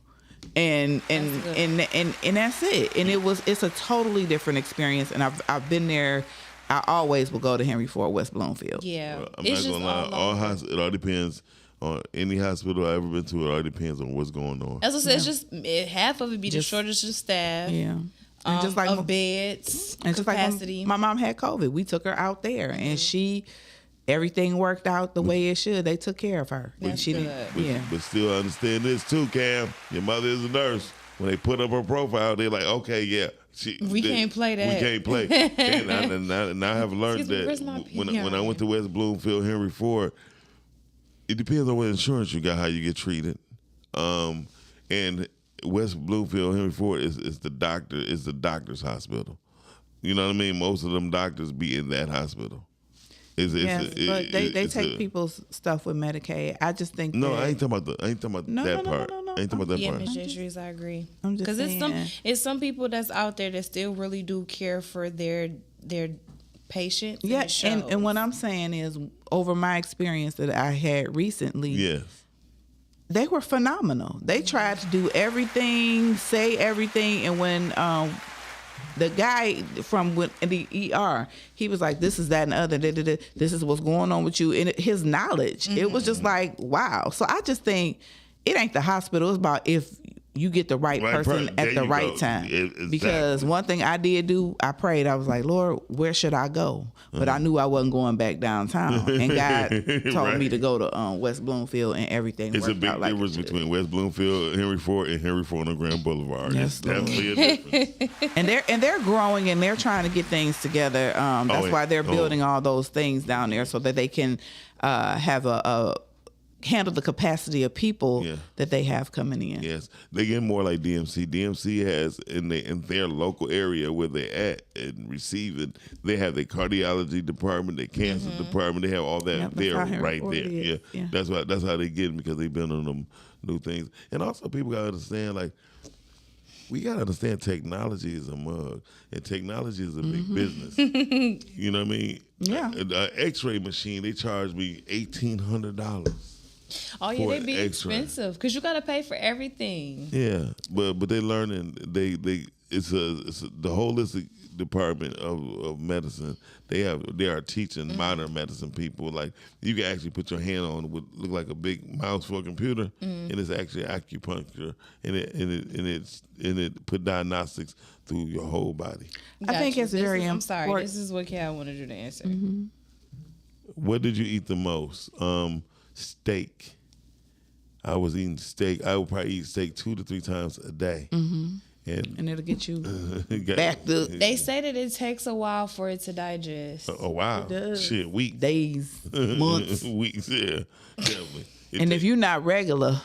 And that's it. And it's a totally different experience. And I've been there. I always will go to Henry Ford, West Bloomfield. Yeah, well, I'm not gonna lie. It all depends on any hospital I've ever been to. It all depends on what's going on. As I said, it's just half of it be the shortage of staff. Yeah. And just like of beds, and just capacity. Like my mom had COVID. We took her out there, and everything worked out the way it should. They took care of her. That's and she good. But still understand this too, Cam. Your mother is a nurse. When they put up her profile, they're like, okay, yeah. We can't play that. We can't play. and I have learned Excuse me, that when I went to West Bloomfield, Henry Ford, it depends on what insurance you got, how you get treated. And West Bloomfield, Henry Ford is the doctor's hospital. You know what I mean? Most of them doctors be in that hospital. But they take people's stuff with Medicaid. I just think I ain't talking about that part. I ain't talking about that part. Ms. Jeffries, I agree. I'm just saying. It's some people that's out there that still really do care for their patients. Yeah, and what I'm saying is, over my experience that I had recently, yes, they were phenomenal. They tried to do everything, say everything, and when the guy from the ER, he was like, this is that and the other, this is what's going on with you. And his knowledge, it was just like, wow. So I just think it ain't the hospital. It's about if you get the right person at the right time. Exactly. Because one thing I did do, I prayed. I was like, Lord, where should I go? But I knew I wasn't going back downtown. And God told me to go to West Bloomfield, and everything It's worked a big out like difference between West Bloomfield, Henry Ford, and Henry Ford on Grand Boulevard. Yes, It's definitely a difference. and they're growing, and they're trying to get things together. That's why they're building all those things down there so that they can have handle the capacity of people that they have coming in. Yes, they get more like DMC. DMC has in their local area where they're at and receiving. They have their cardiology department, their cancer department. They have all that there, right there. Yeah, that's how they get them, because they've been on them new things. And also, people gotta understand, like, we gotta understand technology is a mug, and technology is a big business. You know what I mean? Yeah. An X-ray machine, they charge me $1,800. Oh yeah, they be expensive because you gotta pay for everything. Yeah, but they learning it's the holistic department of medicine. They are teaching modern medicine people, like, you can actually put your hand on what look like a big mouse for a computer, and it's actually acupuncture, and it put diagnostics through your whole body. I think it's very important. I'm sorry, this is what Cal wanted you to answer. What did you eat the most? Steak. I was eating steak. I would probably eat steak 2 to 3 times a day. And it'll get you back up. They say that it takes a while for it to digest. Oh, wow. It does. Shit, weeks. Days, months. Weeks, yeah. Definitely. And if you're not regular,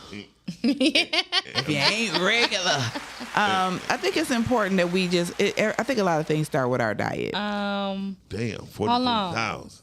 if you ain't regular, I think it's important that we I think a lot of things start with our diet. Damn, 43,000.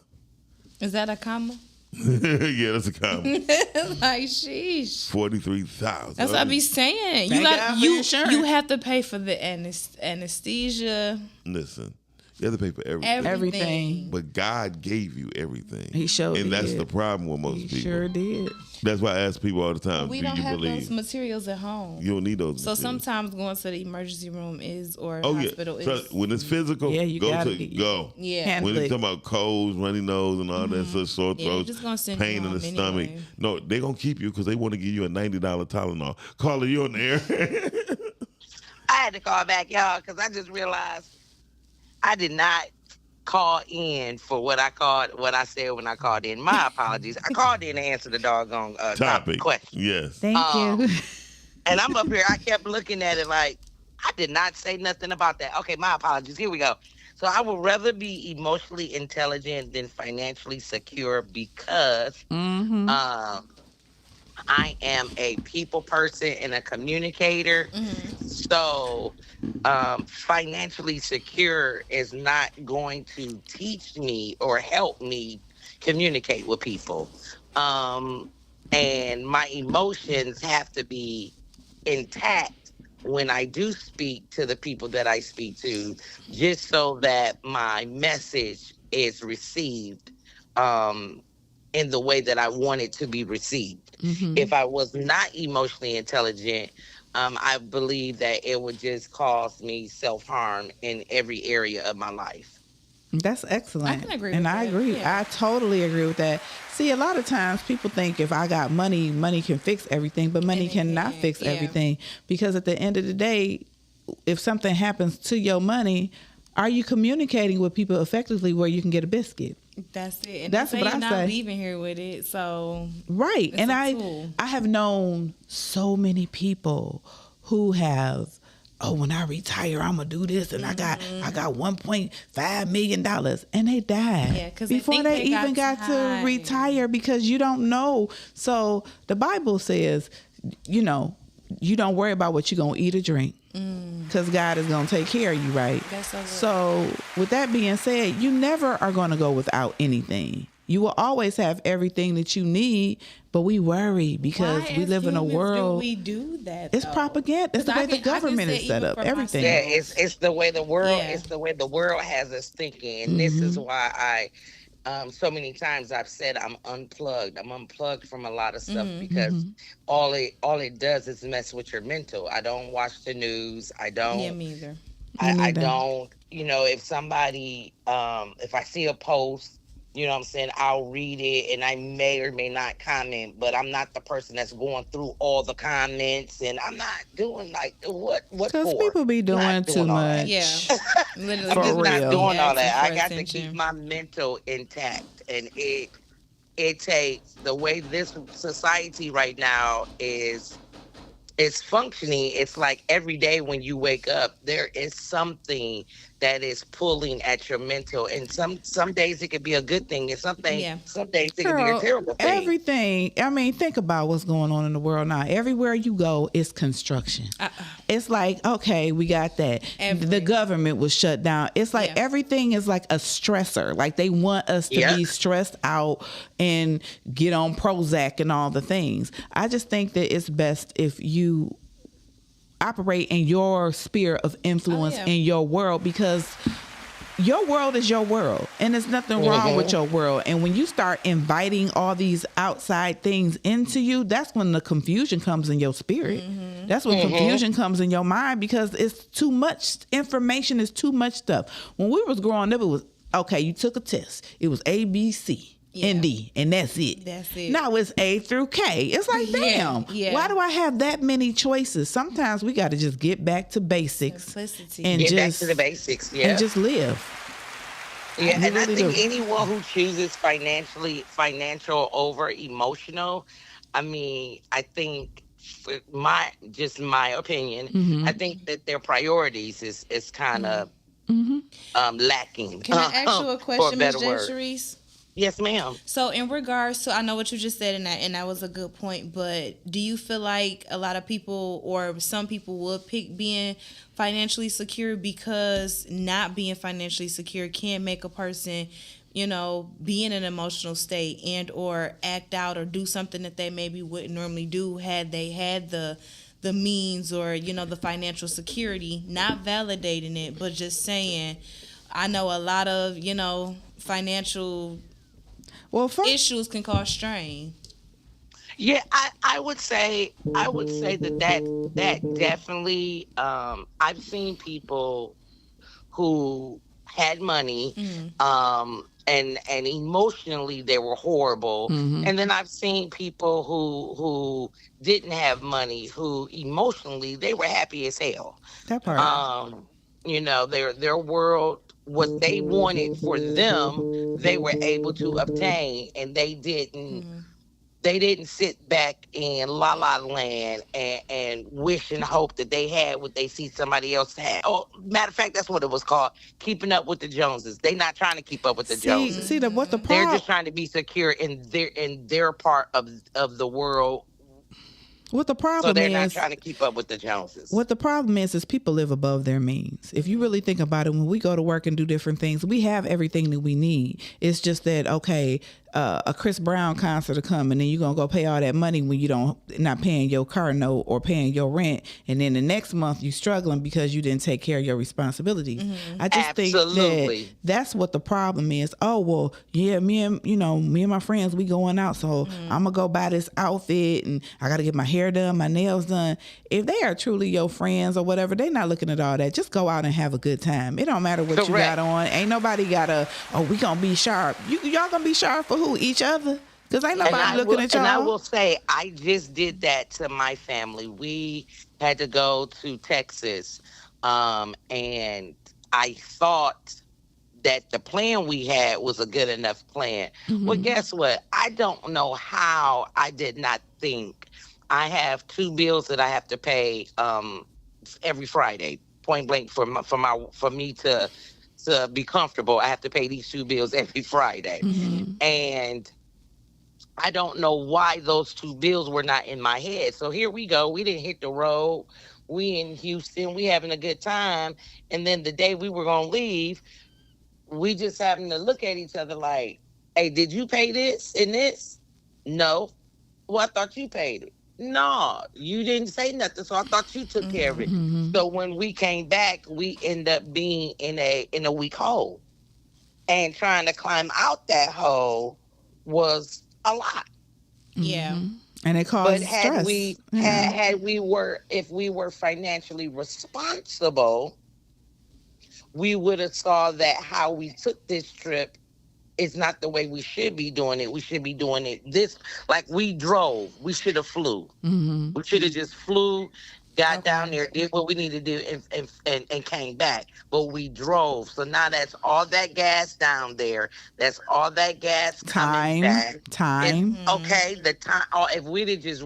Is that a comma? Yeah, that's a comment. Like, sheesh. 43,000. That's what I be saying. You have to pay for the anesthesia. Listen, you have to pay for everything. But God gave you everything. He showed, and that's did. the problem with most people. He sure did. That's why I ask people all the time. We do don't you have believe? those materials at home. You don't need those. So materials. sometimes going to the emergency room hospital is. So when it's physical, you go. Yeah. When it's talking about colds, runny nose, and all that stuff, sore throats, just gonna send pain you in the home stomach. anyway. No, they're gonna keep you because they want to give you a $90 Tylenol. Carla, you on the air? I had to call back, y'all, because I just realized I did not call in for what I said when I called in. My apologies. I called in to answer the doggone topic question. Yes. Thank you. And I'm up here. I kept looking at it like, I did not say nothing about that. Okay, my apologies. Here we go. So I would rather be emotionally intelligent than financially secure because I am a people person and a communicator. So, financially secure is not going to teach me or help me communicate with people. And my emotions have to be intact when I do speak to the people that I speak to, just so that my message is received in the way that I want it to be received. If I was not emotionally intelligent, I believe that it would just cause me self-harm in every area of my life. That's excellent. I can agree and with I that. agree. Yeah. I totally agree with that. See, a lot of times people think if I got money, money can fix everything, but money And it cannot can't, fix yeah. everything, because at the end of the day, if something happens to your money, are you communicating with people effectively where you can get a biscuit? That's it. And That's they what say I you're say. not leaving here with it. So Right. It's And a I tool. have known so many people who have, oh, when I retire, I'm gonna do this, and I got $1.5 million, and they died Yeah, 'cause they before think they they even got got to time. retire, because you don't know. So the Bible says, you don't worry about what you're gonna eat or drink, because God is gonna take care of you, right? That's so good. So with that being said, you never are gonna go without anything. You will always have everything that you need, but we worry because why we as live in a humans world. do we do that? It's though? propaganda. It's the 'Cause way the I can government say is set even up. for Everything. Yeah, myself. it's the way the world Yeah. it's the way the world has us thinking, and this is why I so many times I've said I'm unplugged. I'm unplugged from a lot of stuff because all it does is mess with your mental. I don't watch the news. I don't. Yeah, me either. I neither. don't. If somebody, if I see a post, what I'm saying, I'll read it and I may or may not comment, but I'm not the person that's going through all the comments, and I'm not doing like what Because for? people be doing Not too all that. much. Yeah. Literally. For I'm just real. not doing all that. I Asking for got to attention. keep my mental intact, and it takes the way this society right now is functioning. It's like every day when you wake up, there is something that is pulling at your mental, and some days it could be a good thing, and some days it could be a Girl, terrible thing. everything. I mean, think about what's going on in the world now. Everywhere you go, it's construction. It's like, okay, we got that. The government was shut down. It's like everything is like a stressor. Like they want us to be stressed out and get on Prozac and all the things. I just think that it's best if you operate in your sphere of influence in your world, because your world is your world, and there's nothing wrong with your world. And when you start inviting all these outside things into you, that's when the confusion comes in your spirit. That's when confusion comes in your mind, because it's too much information. It's too much stuff. When we was growing up, it was okay. You took a test. It was A, B, C. And D, and that's it. That's it. Now it's A through K. It's like, damn, why do I have that many choices? Sometimes we got to just get back to basics. Simplicity. And Get back just to the basics, and just live. Yeah, You and I really think do. anyone who chooses financial over emotional, I mean, I think for my opinion, I think that their priorities is kind of lacking. Can I ask you a for question, Ms. better word. Sharice? Yes, ma'am. So in regards to, I know what you just said, and that was a good point, but do you feel like a lot of people or some people would pick being financially secure because not being financially secure can make a person, be in an emotional state and or act out or do something that they maybe wouldn't normally do had they had the means or, the financial security, not validating it, but just saying, I know a lot of, financial issues can cause strain. Yeah, I would say that definitely. I've seen people who had money, and emotionally they were horrible, and then I've seen people who didn't have money, who emotionally they were happy as hell. That part. Their world, what they wanted for them, they were able to obtain, and they didn't sit back in la la land and wish and hope that they had what they see somebody else had. Oh, matter of fact, that's what it was called, keeping up with the Joneses. They not trying to keep up with the Joneses. See what the They're problem. just trying to be secure in their part of the world What the problem So they're not is, trying to keep up with the Joneses. what the problem is people live above their means. If you really think about it, when we go to work and do different things, we have everything that we need. It's just that, okay, a Chris Brown concert to come, and then you're gonna go pay all that money when you not paying your car note or paying your rent, and then the next month you struggling because you didn't take care of your responsibilities. I just think that that's what the problem is. Oh well, yeah, me and my friends, we going out, so I'm gonna go buy this outfit and I gotta get my hair done, my nails done. If they are truly your friends or whatever, they're not looking at all that. Just go out and have a good time. It don't matter what you got on. Ain't nobody gotta, we gonna be sharp. Y'all gonna be sharp for who? Each other? Because ain't nobody looking at y'all. And I will say, I just did that to my family. We had to go to Texas, and I thought that the plan we had was a good enough plan. Well, guess what? I don't know how I did not think. I have 2 bills that I have to pay every Friday, point blank, for me to be comfortable. I have to pay these 2 bills every Friday. And I don't know why those 2 bills were not in my head. So here we go. We didn't hit the road. We in Houston. We having a good time. And then the day we were going to leave, we just having to look at each other like, hey, did you pay this and this? No. Well, I thought you paid it. No, you didn't say nothing, so I thought you took care of it. So when we came back, we end up being in a weak hole. And trying to climb out that hole was a lot. Yeah. And it caused But stress. If we were financially responsible, we would have saw that how we took this trip is not the way we should be doing it. We should be doing it like we drove. We should have flew. We should have just flew, got down there, did what we needed to do, and came back. But we drove. So now that's all that gas down there. That's all that gas coming back. Time. Okay, the time. If we'd have just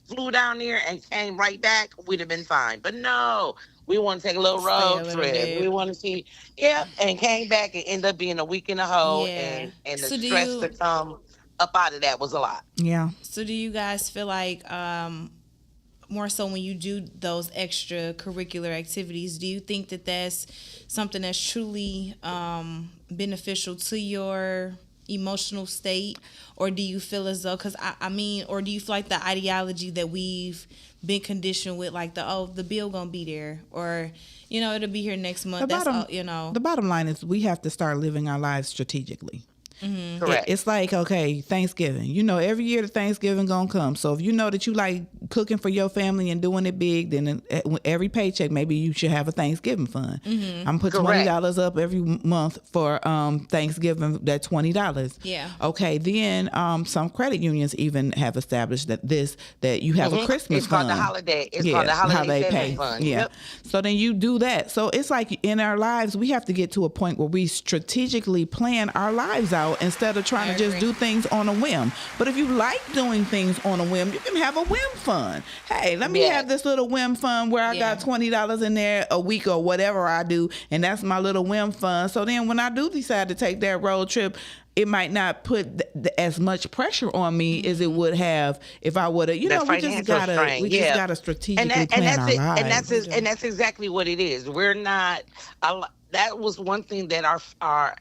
flew down there and came right back, we'd have been fine. But no. We want to take a little road trip. We want to see, and came back and ended up being a week in a hole. And the stress to come up out of that was a lot. Yeah. So do you guys feel like more so when you do those extracurricular activities, do you think that that's something that's truly beneficial to your emotional state? Or do you feel as though, or do you feel like the ideology that we've been conditioned with, like the bill gonna be there, or it'll be here next month. The bottom line is we have to start living our lives strategically. Correct. It's like, okay, Thanksgiving. Every year the Thanksgiving gonna come. So if you know that you like cooking for your family and doing it big, then every paycheck, maybe you should have a Thanksgiving fund. I'm put $20 up every month for Thanksgiving. That $20. Yeah. Okay. Then some credit unions even have established that you have a Christmas fund. Called the holiday. It's called the holiday pay fund. Yeah. Yep. So then you do that. So it's like in our lives, we have to get to a point where we strategically plan our lives out instead of trying to just do things on a whim. But if you like doing things on a whim, you can have a whim fund. Hey, let me have this little whim fund where I got $20 in there a week or whatever I do, and that's my little whim fund. So then when I do decide to take that road trip, it might not put as much pressure on me as it would have if I would have. We just gotta strategically plan our lives. And that's exactly what it is. We're not. That was one thing that our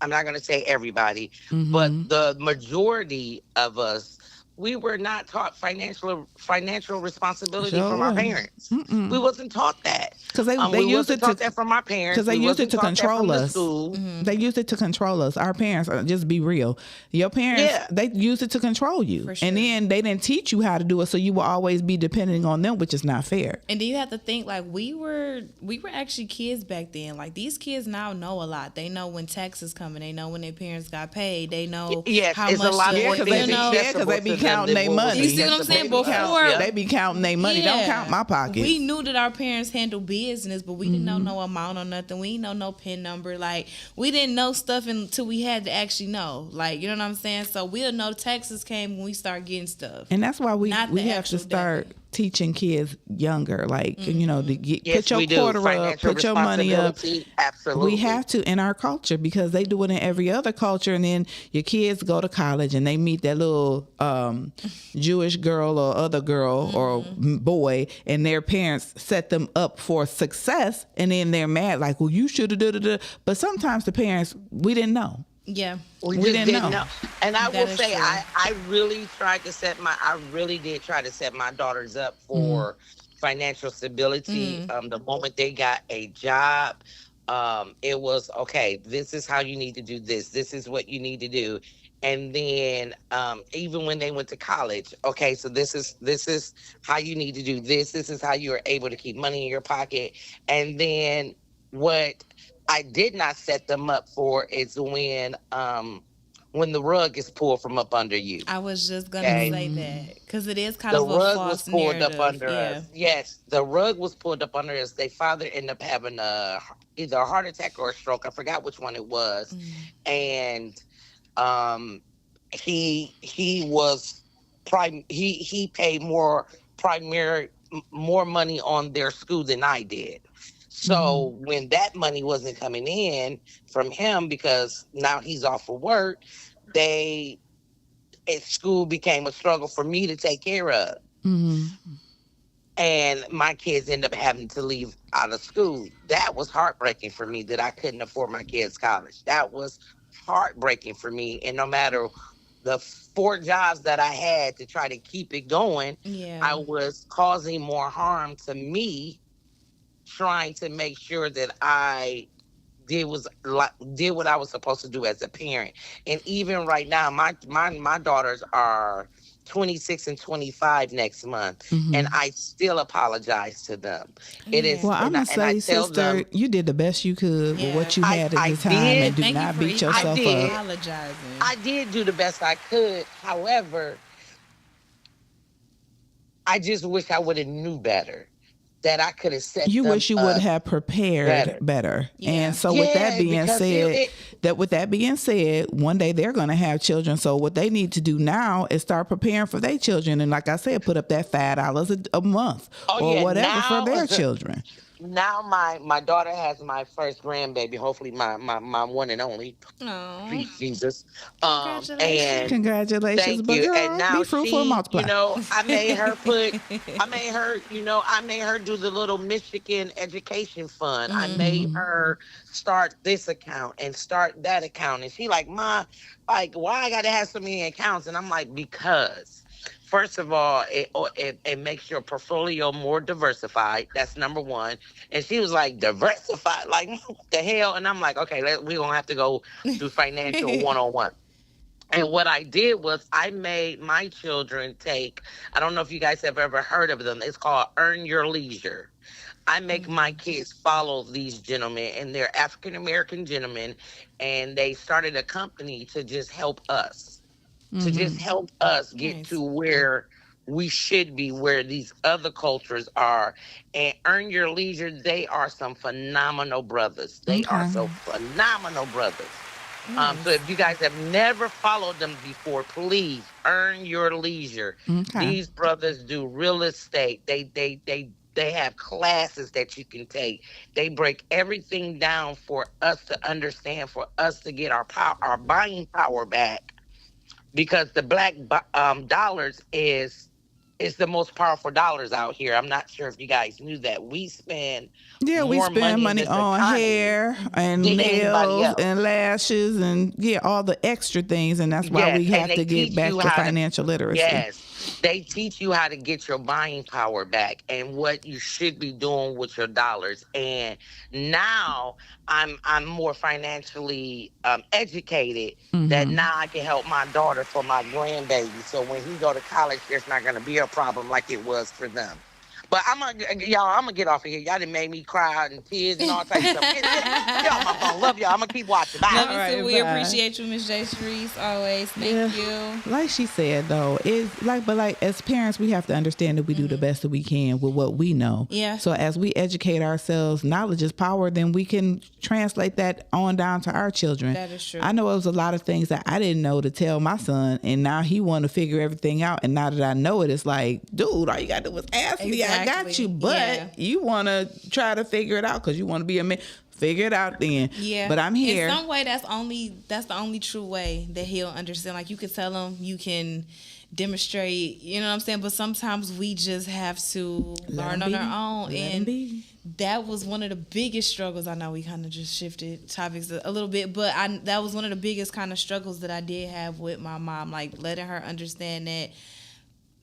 I'm not going to say everybody, but the majority of us, we were not taught financial responsibility from our parents. We wasn't taught that because they used it to that from our parents. Because they used it to control us. They used it to control us. Our parents, just be real. Your parents, they used it to control you, and then they didn't teach you how to do it, so you will always be depending on them, which is not fair. And do you have to think like we were actually kids back then? Like these kids now know a lot. They know when taxes coming. They know when their parents got paid. They know how much. Because they be counting their money. You see what I'm saying? Before they be counting their money. Don't count my pockets. We knew that our parents handled business, but we didn't know no amount or nothing. We didn't know no PIN number. Like we didn't know stuff until we had to actually know. Like what I'm saying? So we'll know taxes came when we start getting stuff. And that's why we have to start teaching kids younger, like to Yes, put your we do. quarter up, Financial put your money up. responsibility, absolutely. We have to in our culture because they do it in every other culture. And then your kids go to college and they meet that little Jewish girl or other girl or boy, and their parents set them up for success, and then they're mad like, well, you should have. But sometimes the parents, we didn't know. Yeah. We We just didn't know. And I That will is say, true. I really did try to set my daughters up for financial stability. The moment they got a job, it was, okay, this is how you need to do this. This is what you need to do. And then even when they went to college, okay, so this is how you need to do this. This is how you are able to keep money in your pocket. And then what I did not set them up for is when the rug is pulled from up under you. I was just gonna Okay. say that because it is kind The of a rug false was pulled narrative. up under yeah. us. Yes, the rug was pulled up under us. Their father ended up having either a heart attack or a stroke. I forgot which one it was. And he was he paid more money on their school than I did. So when that money wasn't coming in from him, because now he's off of work, school became a struggle for me to take care of. And my kids end up having to leave out of school. That was heartbreaking for me that I couldn't afford my kids' college. That was heartbreaking for me. And no matter the 4 jobs that I had to try to keep it going, I was causing more harm to me, trying to make sure that I did what I was supposed to do as a parent. And even right now, my daughters are 26 and 25 next month, and I still apologize to them. It is. Well, I'm gonna say, sister, you did the best you could with what you had at the time, and do not beat yourself up. Apologizing. I did do the best I could. However, I just wish I would have knew better. That I could have set. You them wish you would have prepared better. And so with that being said, one day they're going to have children. So what they need to do now is start preparing for their children. And like I said, put up that $5 a month or whatever for their children. Now my daughter has my first grandbaby. Hopefully my one and only. Oh, Jesus. Congratulations. And Congratulations, thank but you. girl, And now be fruitful and multiply. I made her do the little Michigan education fund. I made her start this account and start that account. And she like, Ma, like, why I gotta have so many accounts? And I'm like, because first of all, it makes your portfolio more diversified. That's number one. And she was like, diversified? Like, what the hell? And I'm like, okay, we're going to have to go through financial 101. And what I did was I made my children take, I don't know if you guys have ever heard of them. It's called Earn Your Leisure. I make my kids follow these gentlemen, and they're African-American gentlemen, and they started a company to just help us. To just help us get to where we should be, where these other cultures are. And Earn Your Leisure, they are some phenomenal brothers. They are so phenomenal brothers. So if you guys have never followed them before, please Earn Your Leisure. These brothers do real estate. They have classes that you can take. They break everything down for us to understand, for us to get our buying power back. Because the black dollars is the most powerful dollars out here. I'm not sure if you guys knew that. We spend more money on hair and nails and lashes and all the extra things, and that's why we have to get back to financial literacy. Yes. They teach you how to get your buying power back and what you should be doing with your dollars. And now I'm more financially educated that now I can help my daughter for my grandbaby. So when he go to college, there's not going to be a problem like it was for them. But I'm gonna get off of here. Y'all done made me cry and tears and all types of stuff. Get off my phone. Love y'all. I'm gonna keep watching. Bye. Love you right, too. We bye. appreciate you, Miss J. Sharice, always. Thank you. Like she said though, it's like as parents we have to understand that we do the best that we can with what we know. Yeah. So as we educate ourselves, knowledge is power, then we can translate that on down to our children. That is true. I know it was a lot of things that I didn't know to tell my son, and now he want to figure everything out. And now that I know it, it's like, dude, all you gotta do is ask me. I got you. But you want to try to figure it out because you want to be a man. Figure it out then. Yeah. But I'm here. In some way, that's the only true way that he'll understand. Like, you can tell him, you can demonstrate, you know what I'm saying? But sometimes we just have to learn on our own. And that was one of the biggest struggles. I know we kind of just shifted topics a little bit, but that was one of the biggest kind of struggles that I did have with my mom, like letting her understand that,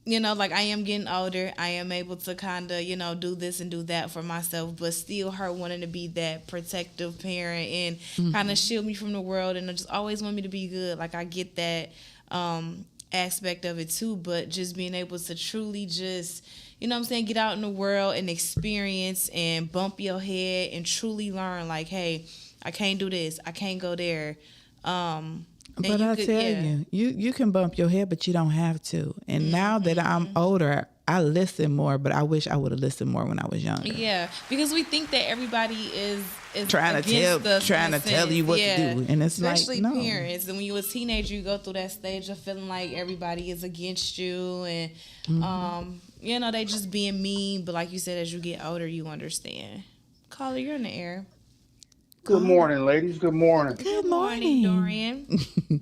you know, like, I am getting older. I am able to kind of, you know, do this and do that for myself, but still her wanting to be that protective parent and kind of shield me from the world and just always want me to be good. Like, I get that aspect of it too, but just being able to truly just, you know what I'm saying, get out in the world and experience and bump your head and truly learn, like, hey, I can't do this. I can't go there. But I tell you can bump your head, but you don't have to. And now that I'm older, I listen more, but I wish I would have listened more when I was younger. Yeah, because we think that everybody is trying to tell you what to do, and it's especially like, no. parents. And when you're a teenager, you go through that stage of feeling like everybody is against you, and you know, they just being mean. But like you said, as you get older, you understand. Caller, you're in the air. Good morning, ladies. Good morning. Good morning, Dorian.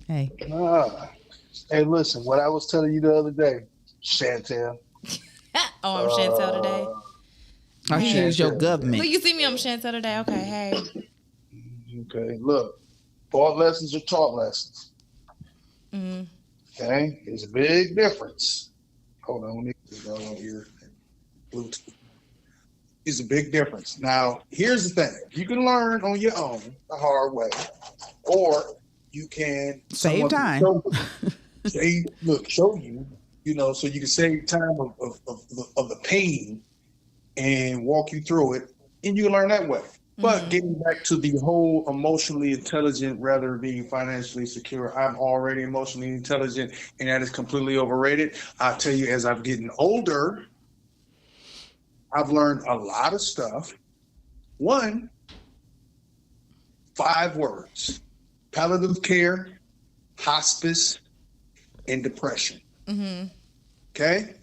Hey. Hey, listen, what I was telling you the other day, Chantel. Oh, I'm Chantel today. Oh, she is your government. Look, you see me, I'm Chantel today. Okay, hey. Okay, look. Taught lessons are taught lessons. Okay? There's a big difference. Hold on, let me go on here. Bluetooth. It's a big difference. Now, here's the thing. You can learn on your own the hard way, or you can save time. Show you, you know, so you can save time of the pain and walk you through it, and you can learn that way. But getting back to the whole emotionally intelligent rather than being financially secure, I'm already emotionally intelligent, and that is completely overrated. I'll tell you, as I'm getting older, I've learned a lot of stuff. 1, 5 words: palliative care, hospice, and depression. Okay?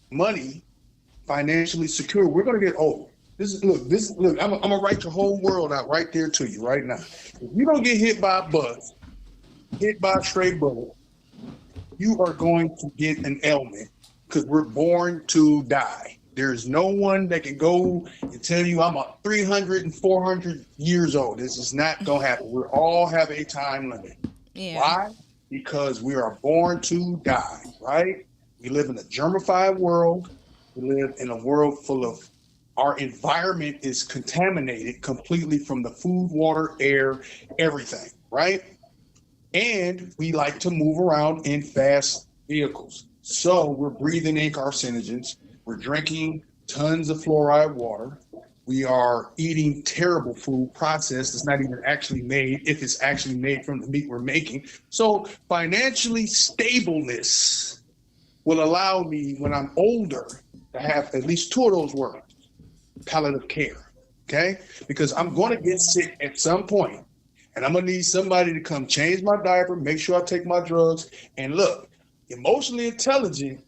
Money, financially secure. We're going to get old. Look, I'm going to write your whole world out right there to you right now. If you don't get hit by a bus, hit by a stray bullet, you are going to get an ailment, because we're born to die. There's no one that can go and tell you I'm 300 and 400 years old. This is not going to happen. We all have a time limit. Yeah. Why? Because we are born to die, right? We live in a germified world. We live in a world full of, our environment is contaminated completely from the food, water, air, everything, right? And we like to move around in fast vehicles. So we're breathing in carcinogens. We're drinking tons of fluoride water. We are eating terrible food, processed. It's not even actually made, if it's actually made from the meat we're making. So financially stableness will allow me, when I'm older, to have at least 2 of those words: palliative care, okay? Because I'm going to get sick at some point, and I'm going to need somebody to come change my diaper, make sure I take my drugs. And look, emotionally intelligent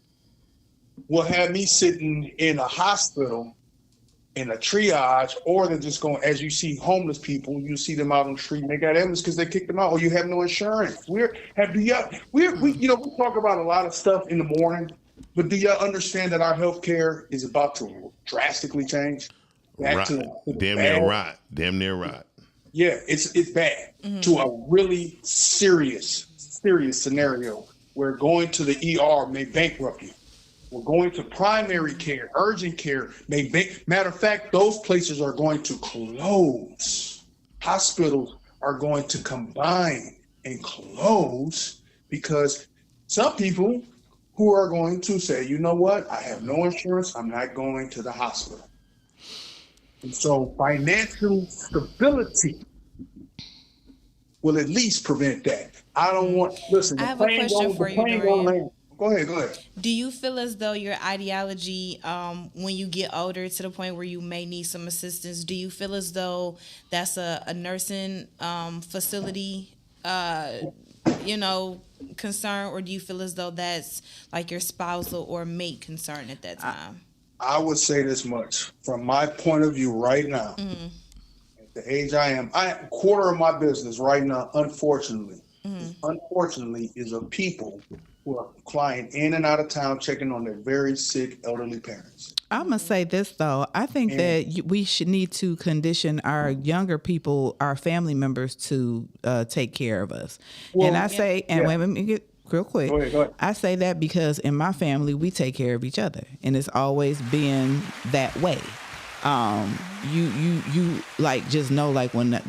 will have me sitting in a hospital in a triage, or they're just going, as you see homeless people, you see them out on the street and they got ambulance because they kicked them out, or you have no insurance. We talk about a lot of stuff in the morning, but do y'all understand that our healthcare is about to drastically change? Damn near rot. Yeah, it's bad to a really serious scenario where going to the ER may bankrupt you. We're going to primary care, urgent care. Matter of fact, those places are going to close. Hospitals are going to combine and close because some people who are going to say, you know what, I have no insurance, I'm not going to the hospital. And so financial stability will at least prevent that. I don't want, listen, I have a question for you, Dorian. Go ahead. Do you feel as though your ideology, when you get older to the point where you may need some assistance, do you feel as though that's a nursing facility, concern, or do you feel as though that's like your spousal or mate concern at that time? I would say this much. From my point of view right now, at the age I am, quarter of my business right now, unfortunately, is of people who are flying in and out of town checking on their very sick elderly parents. I'm going to say this, though. I think that we should need to condition our younger people, our family members, to take care of us. Well, and I say, wait, let me get real quick. Go ahead. I say that because in my family, we take care of each other. And it's always been that way. You like just know, like when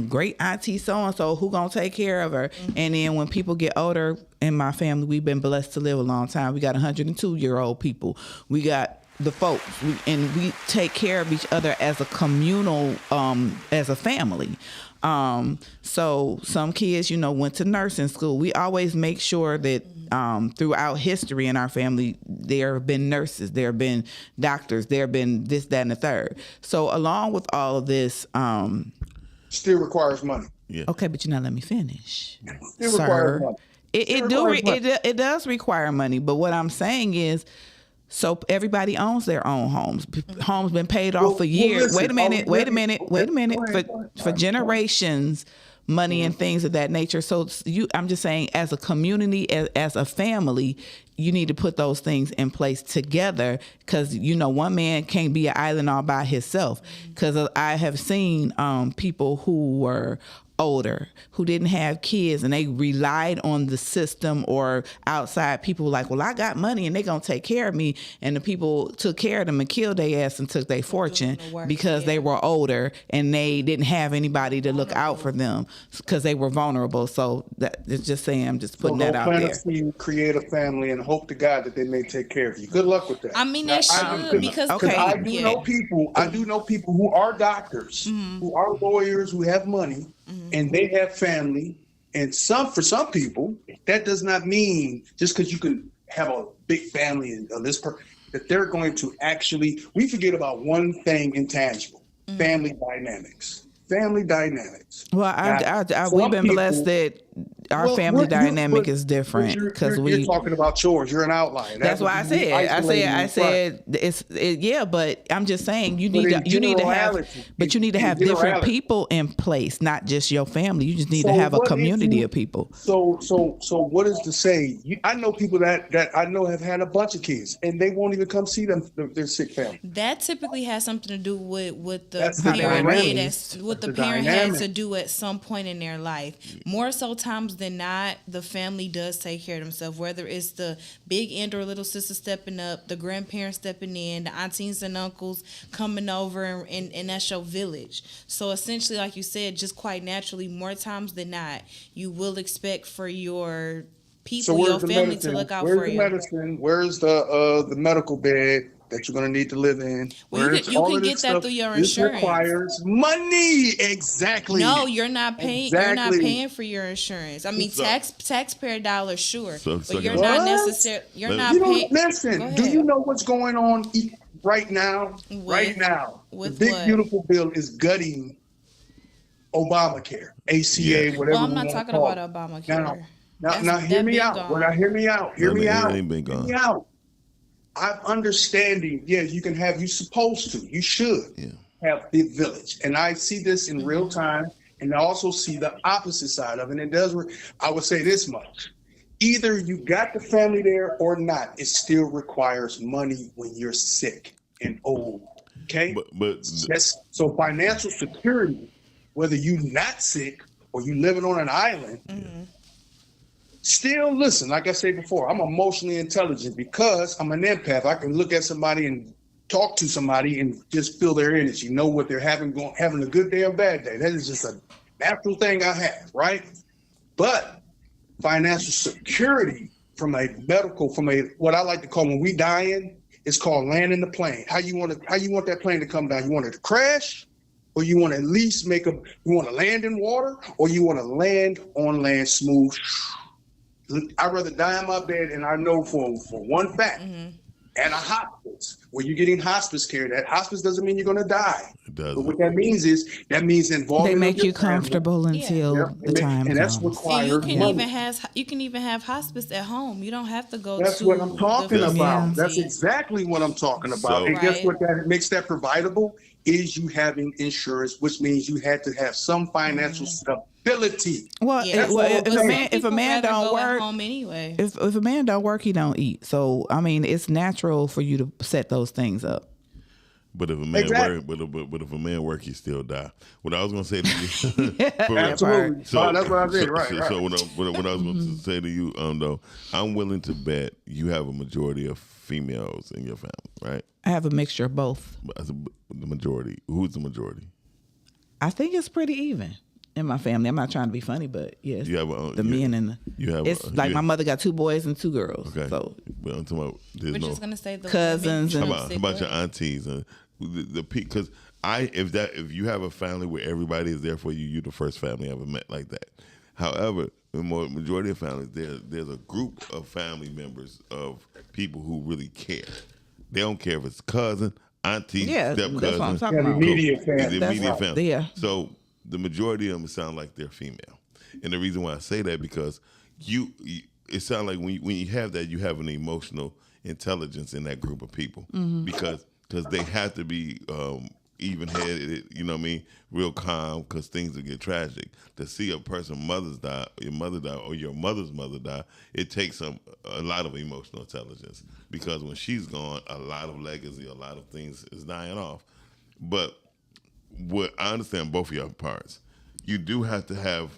great auntie so-and-so, who gonna take care of her? And then when people get older in my family, we've been blessed to live a long time. We got 102-year-old people. We got the folks, and we take care of each other as a communal, as a family. So some kids, went to nursing school. We always make sure that throughout history in our family, there have been nurses, there have been doctors, there have been this, that, and the third. So along with all of this, still requires money. Yeah. Okay, but you're not letting me finish. It requires money. It does require money. But what I'm saying is, so everybody owns their own homes. Homes been paid off for years. Listen, wait a minute. For generations, money and things of that nature. So I'm just saying, as a community, as a family, you need to put those things in place together, because one man can't be an island all by himself. Because I have seen people who were older, who didn't have kids, and they relied on the system or outside people like, well, I got money and they gonna take care of me, and the people took care of them and killed their ass and took their fortune because they were older and they didn't have anybody to look out for them because they were vulnerable. So it's just saying, I'm just putting that out there. So you create a family and hope to God that they may take care of you. Good luck with that. I mean, they should, because I do know people who are doctors, who are lawyers, who have money, and they have family. And for some people, that does not mean just because you can have a big family and this person, that they're going to actually, we forget about one thing intangible, family dynamics. Well, we've been blessed that our family dynamic is different, because you're talking about yours. You're an outlier. That's why I said but I'm just saying you need to have different people in place, not just your family. You just need to have a community of people. So what is to say? I know people that I know have had a bunch of kids, and they won't even come see their sick family. That typically has something to do with the parent. The parent had to do at some point in their life. More so times than not, the family does take care of themselves, whether it's the big aunt or little sister stepping up, the grandparents stepping in, the aunties and uncles coming over, and that's your village. So essentially, like you said, just quite naturally, more times than not, you will expect for your people, your family, to look out for you. Where's the medicine? Where's the medical bed that you're going to need to live in? Well, you can get that through your insurance. This requires money. Exactly. No, you're not paying. Exactly. You're not paying for your insurance. I mean, taxpayer dollars, sure, but you're not necessarily. You're not paying. Listen, do you know what's going on right now? Right now, the big beautiful bill is gutting Obamacare, ACA, whatever. Well, I'm not talking about Obamacare. Now, hear me out. Hear me out. I'm understanding, you can have, you're supposed to, you should have the village. And I see this in real time, and I also see the opposite side of it. And I would say this much. Either you got the family there or not, it still requires money when you're sick and old, okay? So financial security, whether you're not sick or you living on an island, still, listen, like I said before, I'm emotionally intelligent because I'm an empath. I can look at somebody and talk to somebody and just feel their energy, know what they're having a good day or bad day. That is just a natural thing I have, right? But financial security medical, what I like to call when we dying, it's called landing the plane. How you want that plane to come down? You want it to crash, or you want to at least you want to land in water, or you want to land on land smooth. I'd rather die in my bed, and I know for one fact, at a hospice, where you're getting hospice care. That hospice doesn't mean you're going to die. It does. But what that means involving. They make you comfortable until the time and that's comes. required. And you can even have hospice at home. You don't have to go. That's to what I'm talking the about. facility. That's exactly what I'm talking about. So- And guess what that makes that providable is you having insurance, which means you had to have some financial stability. Well, Yeah. if a man don't work, at home anyway. if a man don't work, he don't eat. So I mean, it's natural for you to set those things up. But if a man Exactly. work, but if a man work, he still die. What I was gonna say to you, Absolutely. That's what I said. Right. So what I was going to say to you, though, I'm willing to bet you have a majority of females in your family, right? I have a mixture of both. The majority. Who's the majority? I think it's pretty even in my family. I'm not trying to be funny, but yes, You have men and it's like my mother got 2 boys and 2 girls. Okay. So But I'm talking about We're there's just gonna say the cousins women and- How sick about with. your aunties and because if you have a family where everybody is there for you, you're the first family I ever met like that. However, in majority of families, there's a group of family members of people who really care. They don't care if it's cousin, auntie, Yeah, step that's what I'm cousin, talking about. Immediate family. the immediate right. family. Yeah. So the majority of them sound like they're female, and the reason why I say that because it sounds like when you have that, you have an emotional intelligence in that group of people because they have to be even-headed, you know what I mean, real calm because things will get tragic. To see a person your mother die, or your mother's mother die, it takes a lot of emotional intelligence because when she's gone, a lot of legacy, a lot of things is dying off. But what I understand both of your parts, you do have to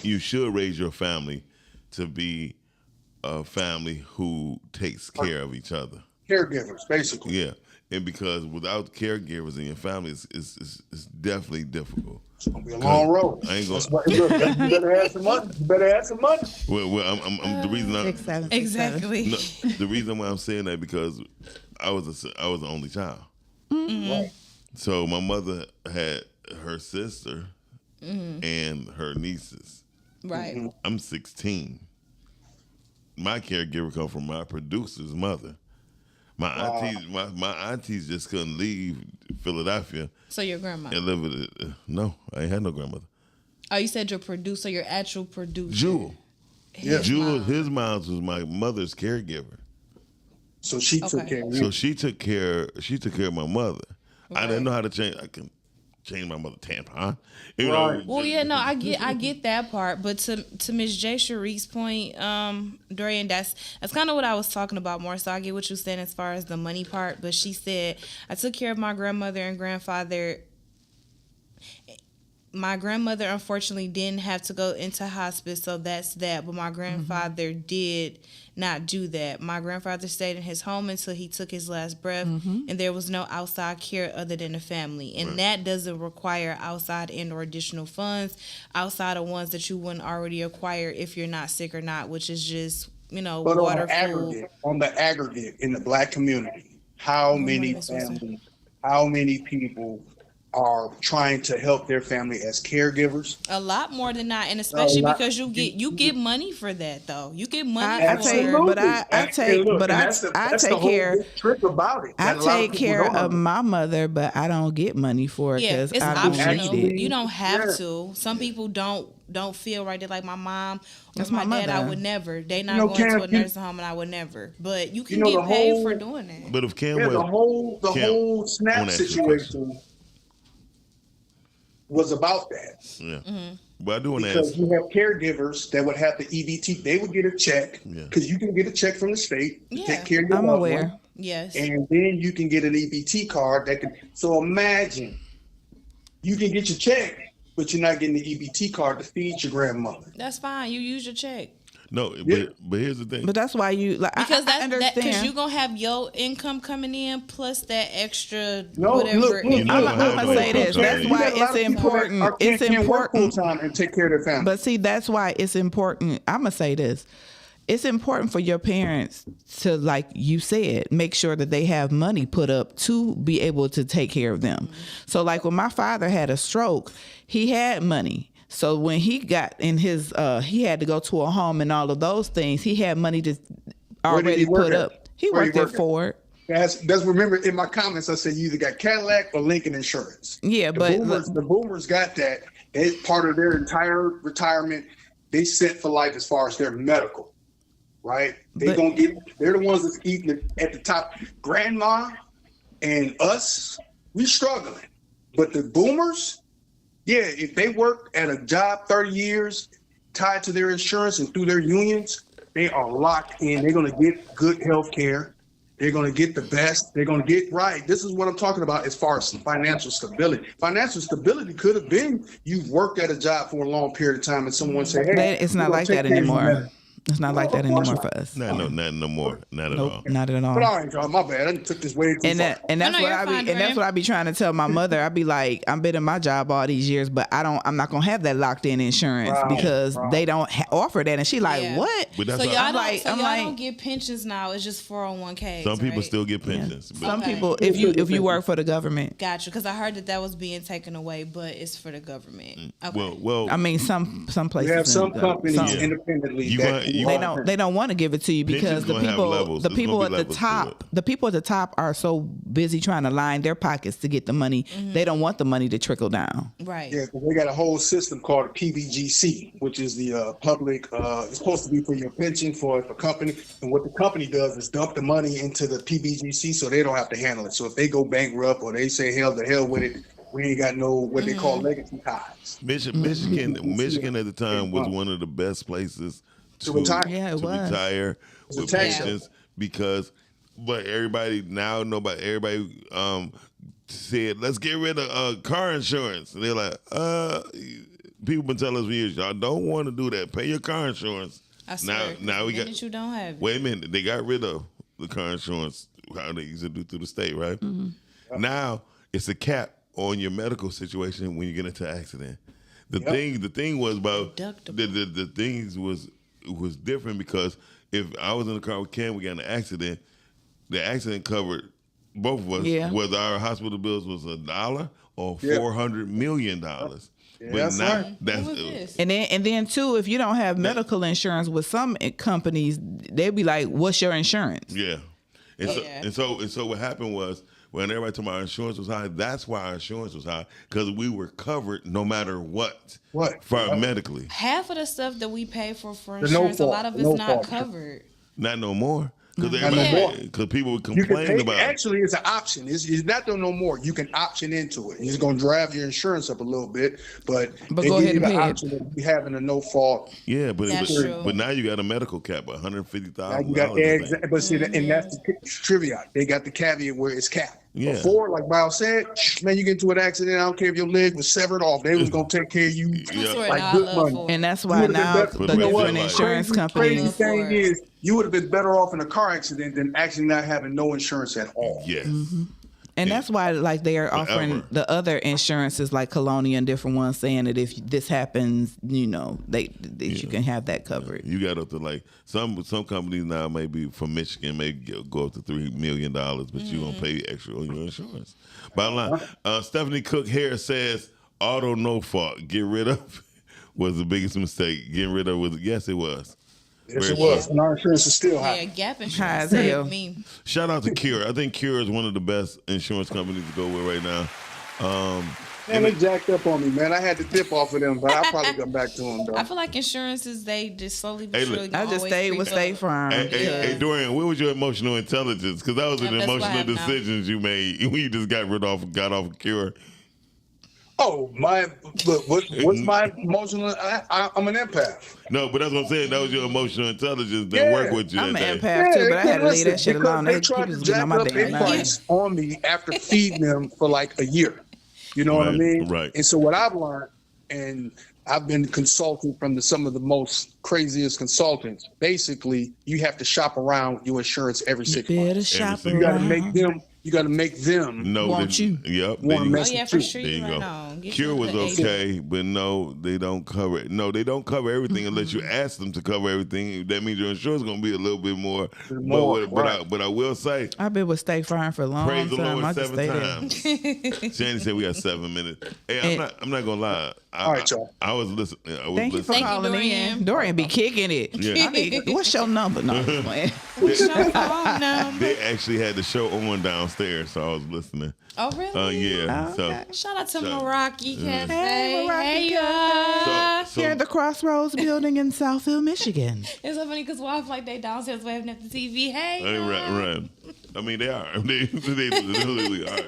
you should raise your family to be a family who takes care of each other. Caregivers, basically. Yeah. And because without caregivers in your family, it's definitely difficult. It's gonna be a long road. I ain't gonna. That's why, look, you better have some money. You better have some money. Well, I'm the reason 6, 7, 6, 7. Exactly. no, the reason why I'm saying that because I was the only child. Right. So my mother had her sister and her nieces. Right. I'm 16. My caregiver come from my producer's mother. My aunties just couldn't leave Philadelphia So your grandma. and live with it. No, I ain't had no grandmother. Oh, you said your producer, your actual producer. Jewel. Yeah. Jewel, his mom was my mother's caregiver. So she took Okay. care of So you. she took care of my mother. I didn't Right. know how to change. I can change my mother tampon. You know, Right. Well, yeah, no, I get that part, but to Ms. J. Cherie's point, Dorian, that's kind of what I was talking about more. So I get what you're saying as far as the money part, but she said I took care of my grandmother and grandfather. My grandmother unfortunately didn't have to go into hospice, so that's that. But my grandfather did not do that. My grandfather stayed in his home until he took his last breath, and there was no outside care other than the family. And that doesn't require outside and or additional funds outside of ones that you wouldn't already acquire if you're not sick or not, which is just, But water, food. on the aggregate in the Black community, how many this was families, how many people are trying to help their family as caregivers? A lot more than that, and especially lot. because you get money for that though. You get money I for take, it. but I take, but I take care. Trick about it. I that a lot take people care don't of my mother, but I don't get money for it Yeah, because it's I don't optional. need it. You don't have Yeah. to. Some people don't feel right. They're like my mom or That's my my dad. I mother. would never. They not You know, going to a Cam, you- nursing home, and I would never. But you can know, get the paid whole- for doing that. but if Cam Yeah, was the whole Cam, I SNAP wanna ask you a question. situation was about that. Yeah. Mm-hmm. But I do want to Because ask. you have caregivers that would have the EBT. They would get a check Yeah. because you can get a check from the state to Yeah. take care of your I'm loved aware. one. Yes. And then you can get an EBT card that can. So imagine you can get your check, but you're not getting the EBT card to feed your grandmother. That's fine. You use your check. No, Yeah. but here's the thing. But that's why you like. Because I because understand. you're gonna have your income coming in plus that extra No, whatever. look, You know I'm what gonna happened? say this. That's You why got a lot it's of people that important. are- It's can't work full important. time and take care of their family. But see, that's why it's important. I'm gonna say this. it's important for your parents to, like you said, make sure that they have money put up to be able to take care of them. So like when my father had a stroke, he had money. So when he got in his, he had to go to a home and all of those things, he had money to already put up. He worked at Ford. That's remember in my comments I said you either got Cadillac or Lincoln Insurance. Yeah, The boomers got that. They part of their entire retirement. They set for life as far as their medical, right? They're the ones that's eating at the top. Grandma and us, we struggling. But the boomers, yeah, if they work at a job 30 years tied to their insurance and through their unions, they are locked in. They're going to get good health care. They're going to get the best. They're going to get right. This is what I'm talking about as far as financial stability. Financial stability could have been you've worked at a job for a long period of time and someone say, hey, it's not like that anymore. It's not like that anymore for us. No more. Not at all. Not at all. But all right, y'all, my bad. I took this way too far. And that's what I be trying to tell my mother. I be like, I've been in my job all these years, but I'm not gonna have that locked in insurance because they don't offer that. And she like, what? So y'all don't get pensions now. It's just 401k. Some people still get pensions. Yeah. Some people, if you work for the government. Gotcha. Because I heard that was being taken away, but it's for the government. Okay. Well, I mean, some places. You have some companies independently. They don't want to give it to you because the people at the top are so busy trying to line their pockets to get the money. They don't want the money to trickle down. Right. Yeah, because they got a whole system called PBGC, which is the public. It's supposed to be for your pension for the company, and what the company does is dump the money into the PBGC so they don't have to handle it. So if they go bankrupt or they say hell with it, we ain't got no what they call legacy ties. Michigan at the time was one of the best places to retire with pensions but everybody said let's get rid of car insurance, and they're like people been telling us for years y'all don't want to do that, pay your car insurance. Now we got you don't have it. Wait a minute, they got rid of the car insurance how they used to do through the state, right? Now it's a cap on your medical situation when you get into an accident. The thing was about the things was different because if I was in the car with Ken, we got in an accident, the accident covered both of us, whether our hospital bills was $1 or $400 million. Yeah, but now and then too, if you don't have medical insurance with some companies, they'd be like, "What's your insurance?" Yeah, and so what happened was when everybody told me our insurance was high, that's why our insurance was high because we were covered no matter what for medically. Half of the stuff that we pay for insurance, a lot of it's not covered. Not no more. Because people would complain about it. Actually, it's an option. It's not no more. You can option into it. It's going to drive your insurance up a little bit, but they go give ahead you and the pay option of having a no fault. Yeah, but now you got a medical cap, $150,000. But see, and that's the trivia. They got the caveat where it's capped. Yeah. Before, like Miles said, man, you get into an accident, I don't care if your leg was severed off. They was going to take care of you like good money. And that's why now the different insurance companies. Crazy thing is, you would have been better off in a car accident than actually not having no insurance at all. Yes. And that's why, like, they are offering the other insurances, like Colonia and different ones, saying that if this happens, you can have that covered. You got up to like some companies now, maybe from Michigan, may go up to $3 million, but you're gonna pay extra on your insurance. Bottom line, Stephanie Cook Harris says auto no fault get rid of was the biggest mistake. Getting rid of yes, it was. Yes, it was. And our insurance is still high. Yeah, Gap insurance. Shout out to Cure. I think Cure is one of the best insurance companies to go with right now. Man, they jacked up on me, man. I had to dip off of them, but I'll probably come back to them, though. I feel like insurances, they just slowly but surely I just stayed with State Farm. Hey, Dorian, where was your emotional intelligence? Because that was an emotional decisions you made when you just got off of Cure. Oh, what's my emotional? I'm an empath. No, but that's what I'm saying. That was your emotional intelligence that worked with you. I'm an empath too, but I had to leave that shit alone. They tried to jack up their price on me after feeding them for like a year. You know what I mean? Right. And so what I've learned, and I've been consulting from some of the most craziest consultants. Basically, you have to shop around your insurance every 6 months. You got to make them. You got to make them want you. Yep. Oh yeah, for sure. There you go. Get Cure you was the okay, but no, they don't cover it. No, they don't cover everything unless you ask them to cover everything. That means your insurance is going to be a little bit more. But I will say, I've been with State Farm for a long praise the time. Lord I just 7 stay there. times. Shannon said we got 7 minutes. Hey, I'm not gonna lie. All right, y'all. I was listening. Thank you for calling in. Dorian be kicking it. Yeah. I mean, what's your number? No, I'm just playing. What's your phone number? They actually had the show on downstairs, so I was listening. Oh, really? Yeah. Oh, okay. Shout out to So- Meraki Cafe. Hey, Meraki Hey, Cafe. y'all. Here at the Crossroads building in Southfield, Michigan. It's so funny because wife like they downstairs waving at the TV. Hey, Hey, y'all. right. I mean, they are. They literally are.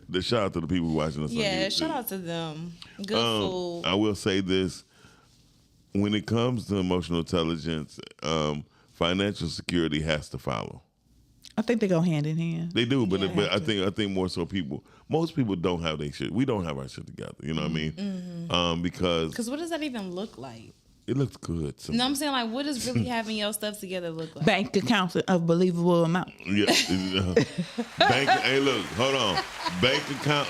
The shout out to the people watching us. Yeah, on YouTube. shout out to them. Good food. I will say this: when it comes to emotional intelligence, financial security has to follow. I think they go hand in hand. They do, but I think more so most people don't have their shit. We don't have our shit together. You know what I mean? Because what does that even look like? it looks good. No, I'm saying like, what does really having your stuff together look like? Bank accounts of believable amount. Yeah. Bank. Hey, look, hold on. Bank account,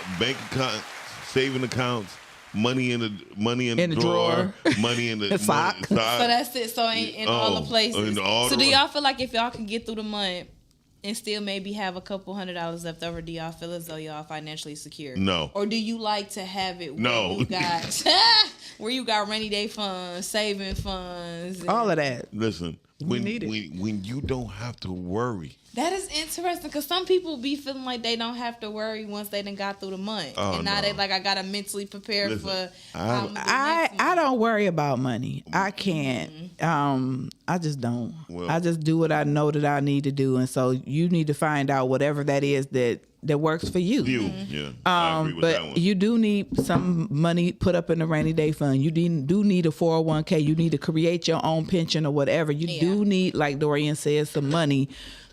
saving accounts, money in the drawer, money in the sock. So that's it. So in all the places. So do y'all feel like if y'all can get through the month and still maybe have a couple $100 left over, do y'all feel as though y'all financially secure? No. Or do you like to have it where No. you got where you got rainy day funds, saving funds, All of that. Listen, when you don't have to worry. That is interesting because some people be feeling like they don't have to worry once they done got through the month, and now they like I gotta mentally prepare for. I don't worry about money. I can't. I just don't. Well, I just do what I know that I need to do, and so you need to find out whatever that is that works for you. Yeah. I agree with but that one. you do need some money put up in the rainy day fund. You do need a 401k. You need to create your own pension or whatever. You do need, like Dorian said, some money.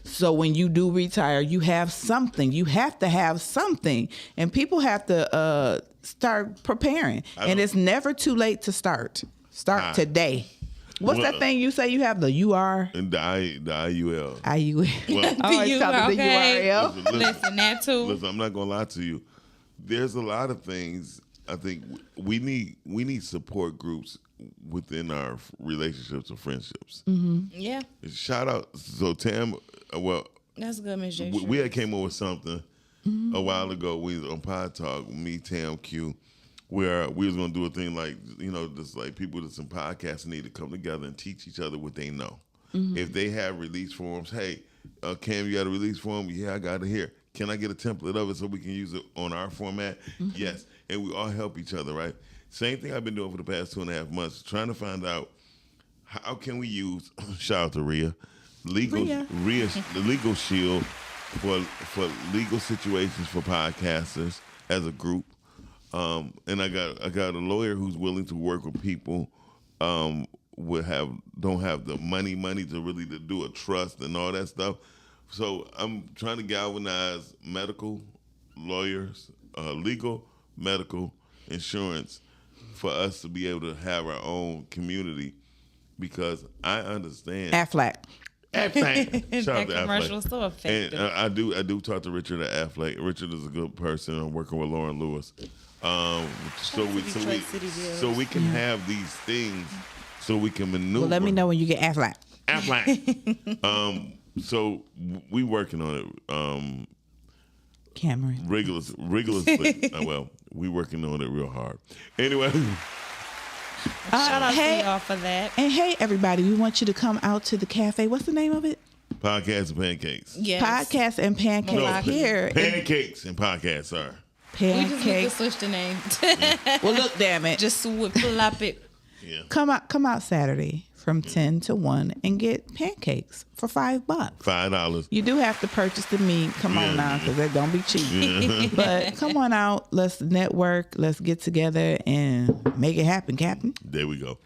So when you do retire, you have something. You have to have something. And people have to start preparing. And it's never too late to start. Start today. What's that thing you say you have? The UR? And the IUL. IUL. Well, Oh, it's talking the URL. Listen, that too. Listen, I'm not gonna lie to you. There's a lot of things. I think we need support groups within our relationships or friendships. Yeah, Shout out. So Tam, well, that's good, Miss J. we had came up with something a while ago. We was on Pod Talk, me, Tam, Q, where we was gonna do a thing like, just like people that's in podcasts need to come together and teach each other what they know. If they have release forms, hey, Cam, you got a release form? Yeah, I got it here. Can I get a template of it so we can use it on our format? Yes, and we all help each other, right? Same thing I've been doing for the past 2.5 months, trying to find out how can we use, shout out to Rhea, the Legal Shield for legal situations for podcasters as a group. And I got a lawyer who's willing to work with people don't have the money to really to do a trust and all that stuff. So I'm trying to galvanize medical lawyers, legal, medical, insurance for us to be able to have our own community, because I understand Aflac. Shout out to commercial Aflac. so effective. And I do talk to Richard at Aflac. Richard is a good person. I'm working with Lauren Lewis. So we can have these things, so we can maneuver. Well, let me know when you get Aflac. Aflac. So we working on it. Cameron. Rigorously. Well, we working on it real hard. Anyway. Shout out hey, to y'all for that. And hey, everybody, we want you to come out to the cafe. What's the name of it? Podcasts and Pancakes. Yes. Podcasts and Pancakes here. Pancakes and Podcasts, sorry. We just need to Pancakes. switch the name. Well, look, damn it. Just flop it. Yeah. Come out Saturday from 10 to 1 and get pancakes for $5. $5. You do have to purchase the meat. Come on now, because they're going to be cheap. But come on out. Let's network. Let's get together and make it happen, Captain. There we go.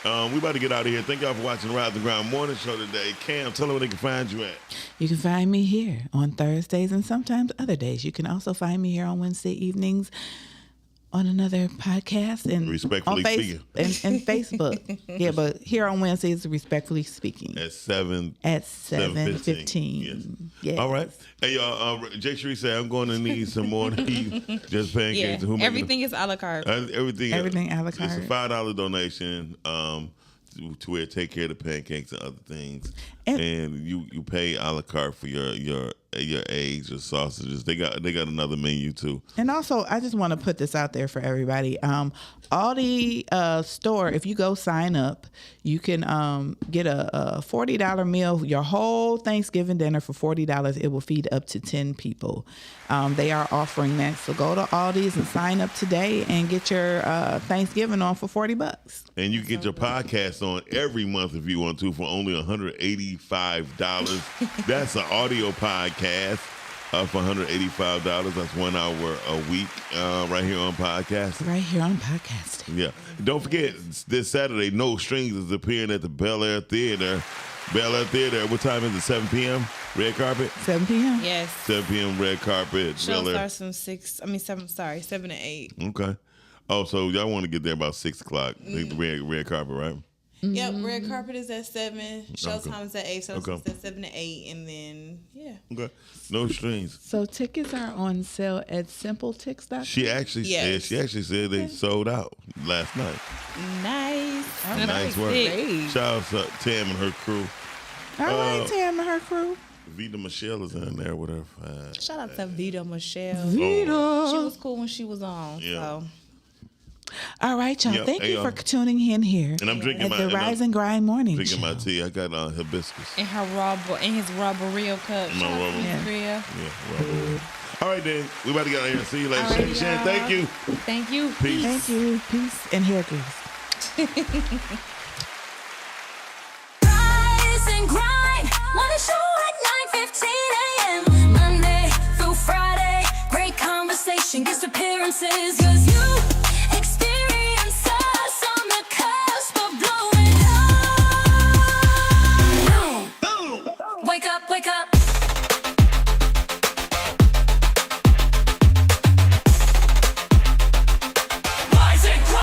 We about to get out of here. Thank y'all for watching the Rise and Grind Morning Show today. Cam, tell them where they can find you at. You can find me here on Thursdays and sometimes other days. You can also find me here on Wednesday evenings on another podcast and Respectfully Speaking. and Facebook. Yeah, but here on Wednesdays, Respectfully Speaking. At 7. At 7:15. Yes. Yes. All right. Hey, y'all. Jay Sheree said, I'm going to need some more of these just pancakes. Yeah, everything is a la carte. Everything a la carte. It's a $5 donation to where take care of the pancakes and other things. And you pay a la carte for your eggs, your sausages. They got another menu too. And also, I just want to put this out there for everybody. Aldi store, if you go sign up, you can get a $40 meal, your whole Thanksgiving dinner for $40. It will feed up to 10 people. They are offering that. So go to Aldi's and sign up today and get your Thanksgiving on for $40. And you get your podcast on every month if you want to for only $185. That's an audio podcast for $185. That's 1 hour a week right here on podcast. Right here on podcasting. Yeah. Don't forget, this Saturday, No Strings is appearing at the Bel Air Theater. Bel Air Theater, what time is it? 7 p.m.? Red carpet? 7 p.m. Yes. 7 p.m. red carpet. Show starts from 7 to 8. Okay. Oh, so y'all want to get there about 6 o'clock. Red carpet, right? Yep, red carpet is at 7. Showtime is at 8. So Okay. it's at 7 to 8, and then Okay. No Strings. So tickets are on sale at simpletix.com. She actually said they sold out last night. Nice. Nice work. Great. Shout out to Tam and her crew. All right, Tam and her crew. Vita Michelle is in there with her. Shout out to Vita Michelle. Vita. She was cool when she was on. Yeah. So. All right, y'all. Yep. Thank Hey, you for tuning in here. And I'm drinking at the Rise and Grind Morning Drinking Show. my tea. I got hibiscus. In his Robberio cup. My Shout out to Robberio. Maria. Yeah. All right, then. We about to get out of here. See you later. All right, Shan, y'all. thank you. Thank you. Peace. Thank you. Peace and hair grease. Rise and grind. Morning show at 9:15 a.m. Monday through Friday. Great conversation, guest appearances. 'Cause you